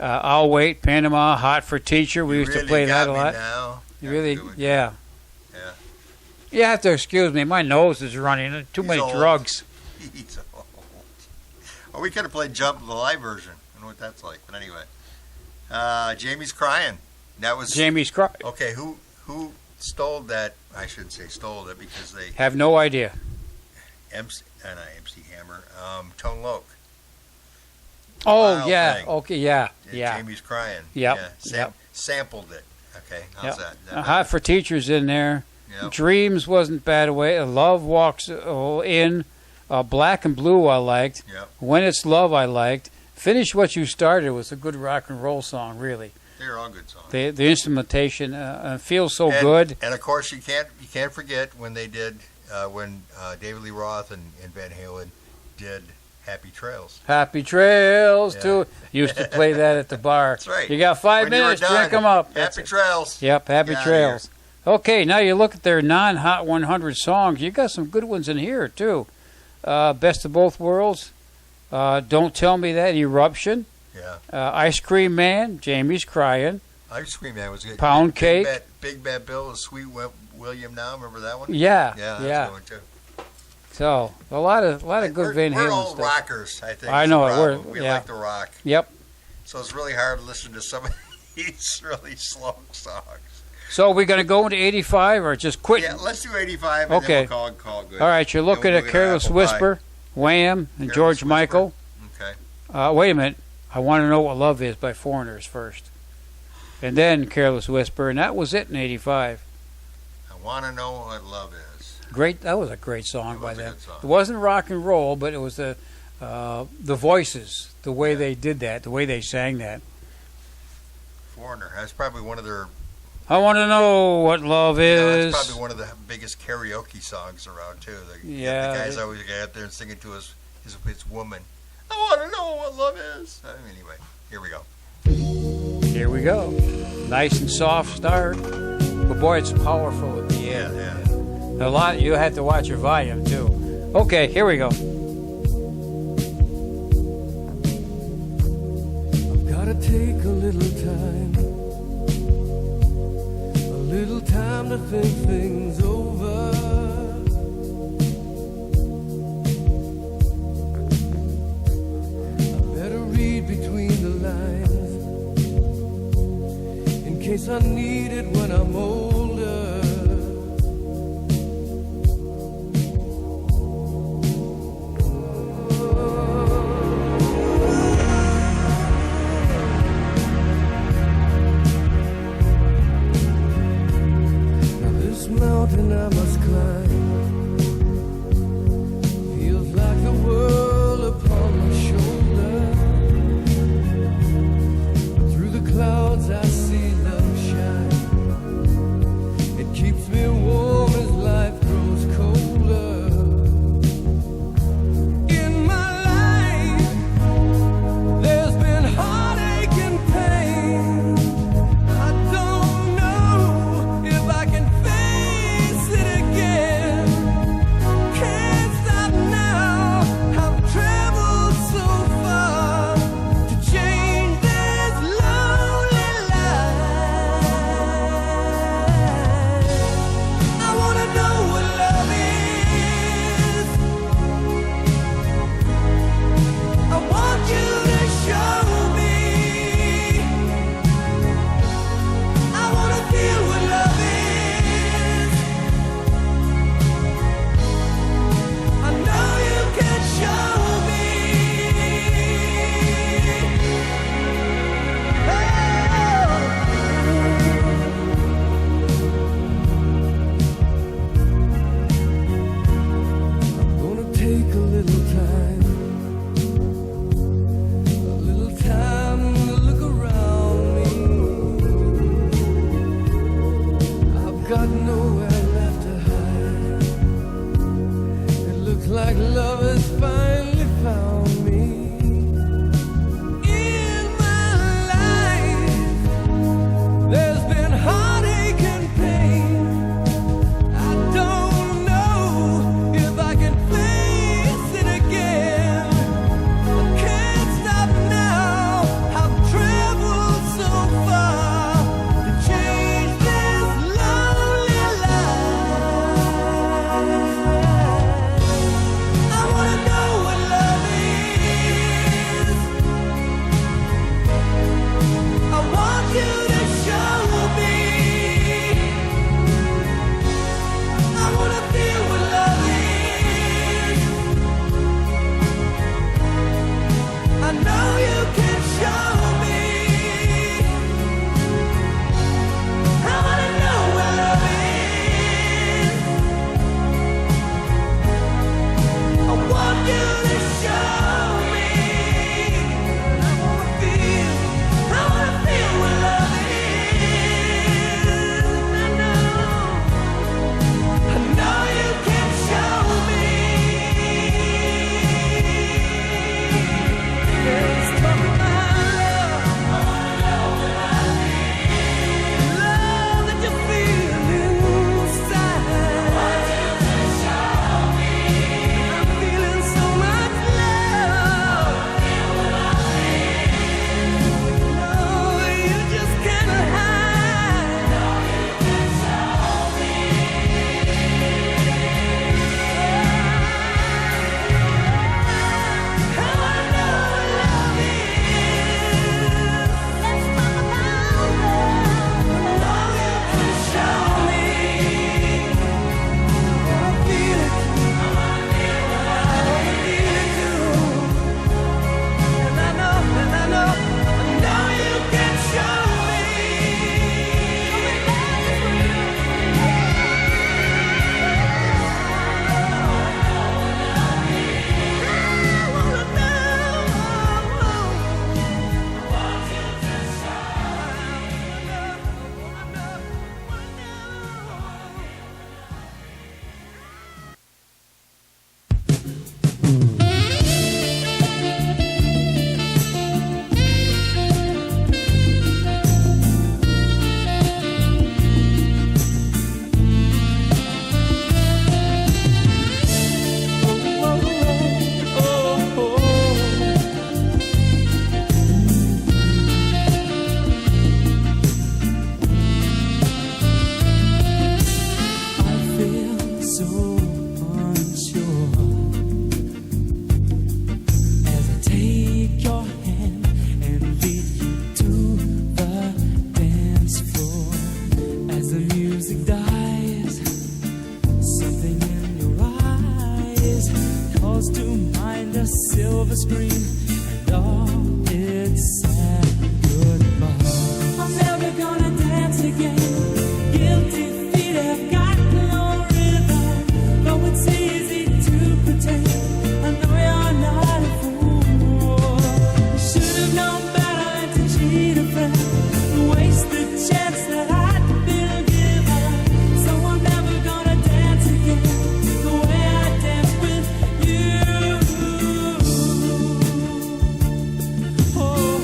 I'll Wait, Panama, Hot for Teacher. We You used to really play that got a me lot. now. You That's really, a good one. yeah. Yeah. You have to excuse me. My nose is running. Too He's many old. drugs. He's old. Well, we could have played Jump, the live version. I don't know what that's like, but anyway. Jamie's Crying. That was Jamie's Cry. okay. Who stole that? I shouldn't say stole it because they Have no idea. not MC Hammer. Tone Loc. Oh Wild yeah. Thing. Okay. Yeah. Yeah, Yeah. Jamie's Crying. Yep, Yeah. yep. Sampled it. Okay. How's Yep. that? Hot for Teachers in there. Yep. Dreams wasn't bad away. Love Walks In. Black and Blue I liked. Yep. When It's Love I liked. Finish What You Started was a good rock and roll song. Really. They're all good songs. The instrumentation feels so and, good. And of course, you can't forget when they did when David Lee Roth and Van Halen did Happy Trails. Happy Trails Yeah. too. Used to play that at the bar. That's right. You got 5 When you were minutes. done, Drink them up. That's Happy it. Trails. Yep, Happy Get outta Trails. Okay, now you look at their non-Hot 100 songs. You got some good ones in here too. Best of Both Worlds. Don't Tell Me That. Eruption. Yeah. Ice Cream Man. Jamie's Crying. Ice Cream Man was good. Pound Cake. Big Bad Bill is Sweet William now. Remember that one? Yeah, Yeah. yeah. That's a good one too. So a lot of good Van We're Halen all stuff. rockers, I think. I is know the it. problem. We're- We yeah. like to rock. Yep. So it's really hard to listen to some of these really slow songs. So we're going to go into 85 or just quit? Yeah, let's do 85 and Okay. then we'll call it good. All right, you're Then looking we'll at get Careless apple pie. Whisper, Wham, and Careless George Whisper. Michael. Okay. Wait a minute. I Want to Know What Love Is by Foreigners first. And then Careless Whisper, and that was it in 85. I want to know what love is. Great. That was a great song It by was a them. good song. It wasn't rock and roll, but it was the voices, the way they did that, the way they sang that. Foreigner. That's probably one of their. I want to know what love is. That's probably one of the biggest karaoke songs around too. Yeah. The guys always get out there and singing to his woman. I want to know what love is. Anyway, here we go. Here we go. Nice and soft start, but boy, it's powerful at the end. Yeah. A lot. You have to watch your volume too. Okay, here we go. Gotta take a little time to think things over. I better read between the lines in case I need it when I'm older. Mountain I must climb feels like the world upon my shoulder. Through the clouds I see love shine. It keeps me warm as life grows colder. In my life there's been heartache and pain. I don't know if I can face it again. Can't stop now. I've traveled so far to change this lonely life. I wanna know what love is. I want you to show me. I wanna feel what love is. I know you can show me. I'm gonna take a little time to look around me. I've got nowhere left to hide. It looks like love has finally found me. In my life, there's been heartache and pain. I don't know if I can face it again. I can't stop now. I've traveled so far to change this lonely life. I wanna know music dies, something in your eyes calls to mind a silver screen and all its sad goodbye. I'm never gonna dance again. Guilty feet have got no rhythm, though it's easy to pretend. I know you're not a fool. You should have known better than to cheat a friend, waste the chance that I'd been given. So I'm never gonna dance again the way I danced with you. Oh,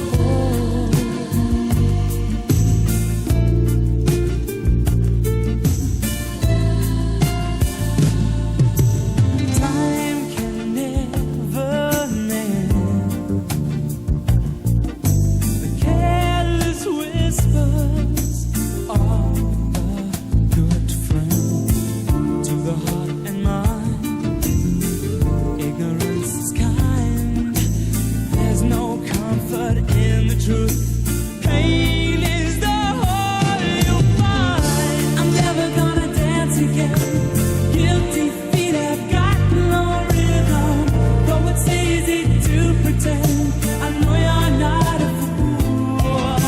time can never mend the careless whispers of a good friend. To the heart and mind, ignorance is kind. There's no comfort in the truth. Pain is the whole you'll find. I'm never gonna dance again. Guilty feet have got no rhythm, though it's easy to pretend. I know you're not a fool.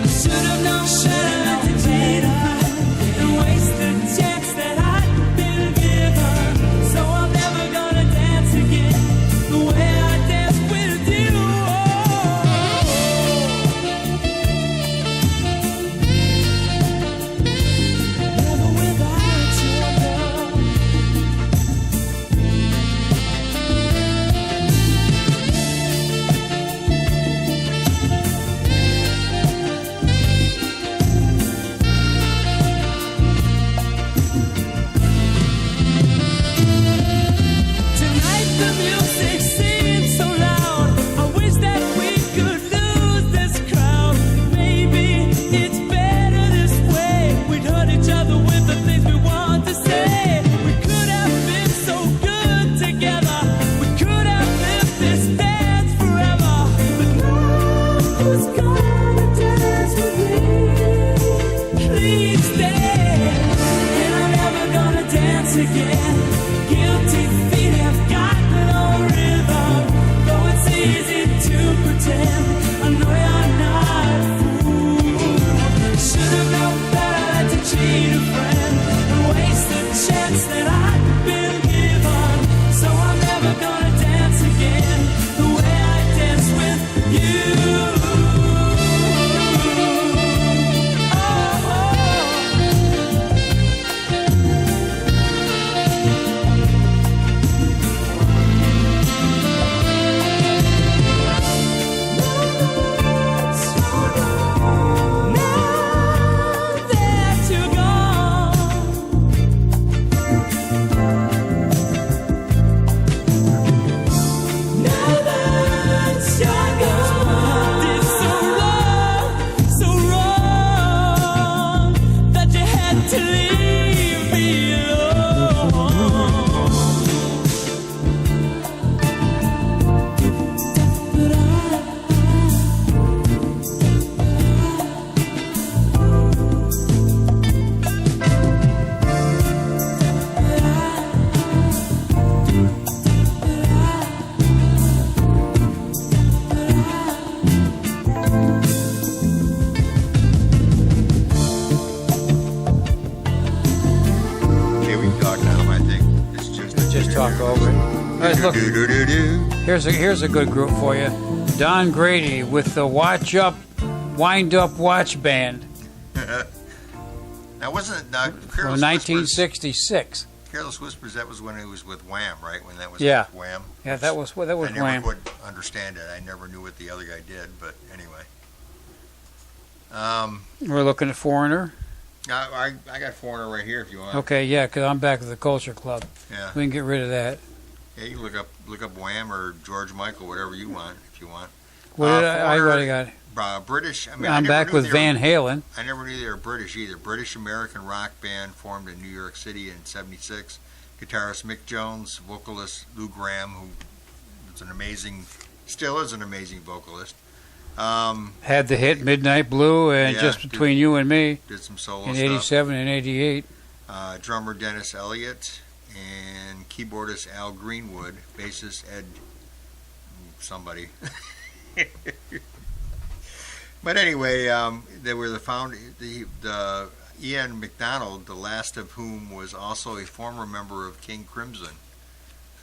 Should have known better than to cheat and waste the chance that I'd been given. So I'm never gonna dance again the way I danced with you. Never without your love. Tonight the music seems so loud. I wish that we could lose this crowd. Maybe it's better this way. We'd hurt each other with the things we want to say. We could have been so good together. We could have lived this dance forever. But now who's gonna dance with me? Please stay. And I'm never gonna dance again. Guilty feet have got no rhythm, though it's easy to pretend. I know you're not a fool. Should have known better than to cheat a friend and waste the chance that I'd been given. So I'm never gonna dance again the way I danced with you. Now that you're gone, now that you're gone, did so wrong that you had to leave me alone. But Okay, we can talk now. I think it's Just talk over it. All right, look, here's a good group for you. Don Grady with the Wind Up Watch Band Now, wasn't it from 1966. Careless Whispers? That was when he was with Wham, right? When that was Yeah. with Wham. Yeah, that was I never Wham. could understand it. I never knew what the other guy did, but anyway. We're looking at Foreigner. I got Foreigner right here if you want. Okay, yeah, because I'm back at the Culture Club. Yeah. We can get rid of that. Yeah, you can look up Wham or George Michael, whatever you want, if you want. What did I Foreigner, already got? British. I mean, I'm back with Van Halen. I never knew they were British either. British American rock band formed in New York City in '76. Guitarist Mick Jones, vocalist Lou Gramm, who was still is an amazing vocalist. Had the hit Midnight Blue and Yeah, Just Between You and Me Did some solo in stuff. 87 and 88. Drummer Dennis Elliott and keyboardist Al Greenwood, bassist Ed somebody. But anyway, they were the Ian MacDonald, the last of whom was also a former member of King Crimson.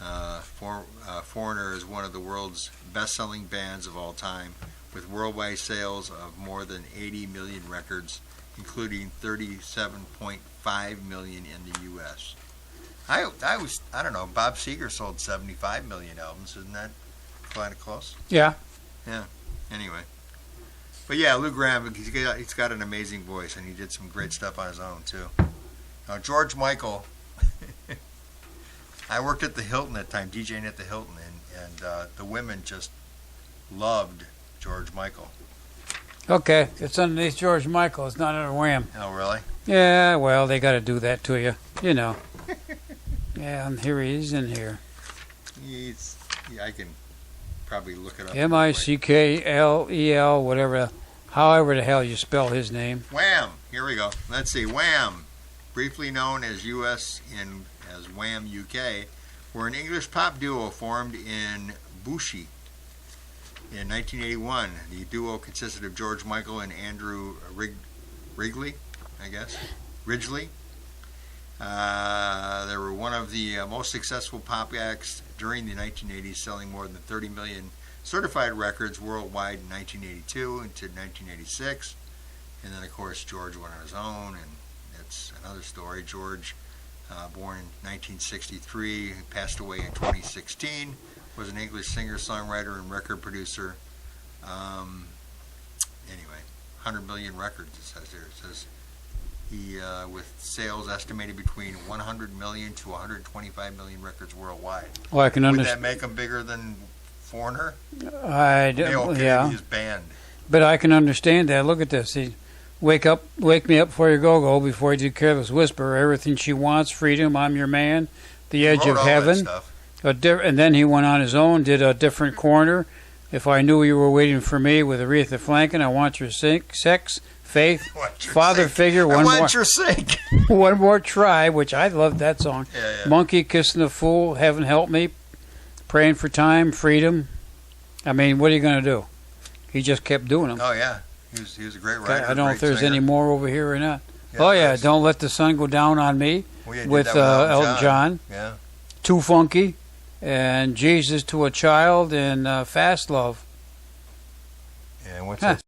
Foreigner is one of the world's best-selling bands of all time, with worldwide sales of more than 80 million records, including 37.5 million in the U.S. I don't know. Bob Seger sold 75 million albums. Isn't that kind of close? Yeah. Yeah. Anyway, but yeah, Lou Gramm, he's got an amazing voice, and he did some great stuff on his own too. Now George Michael. I worked at the Hilton at the time, DJing at the Hilton, and the women just loved George Michael. Okay, it's underneath George Michael. It's not under Wham. Oh, really? Yeah, well, they got to do that to you. You know. Yeah, and here he is in here. I can probably look it up. Michael, whatever, however the hell you spell his name. Wham! Here we go. Let's see. Wham! Briefly known as US as Wham UK, were an English pop duo formed in Bushi in 1981. The duo consisted of George Michael and Andrew Ridgeley, I guess. Ridgeley. They were one of the most successful pop acts during the 1980s, selling more than 30 million certified records worldwide in 1982 into 1986. And then, of course, George went on his own, and that's another story. George, born in 1963, passed away in 2016, was an English singer, songwriter, and record producer. Anyway, 100 million records, it says here. It says he, with sales estimated between 100 million to 125 million records worldwide. Well, I can Would that understand. make him bigger than Foreigner? Yeah, His band. but I can understand that. Look at this. He, wake me up before you go, before you do Careless Whisper. Everything she wants, freedom. I'm your man. The Edge Wrote of all that Heaven. stuff. And then he went on his own, did A Different Corner. If I Knew You Were Waiting for Me with Aretha Franklin. I Want Your Sex, Faith, Want Your Father Sink. Figure. I One want more, your sink. One More Try, which I loved that song. Yeah. Monkey Kissing a Fool, Heaven Help Me, Praying for Time, Freedom. I mean, what are you going to do? He just kept doing them. Oh yeah, he was a great writer. I don't know if great there's singer. any more over here or not. Yeah, Oh yeah, that's- Don't Let the Sun Go Down on Me Well, yeah, did with that Elton John. Yeah. Too Funky, and Jesus to a Child, and Fast Love. And what's Huh. that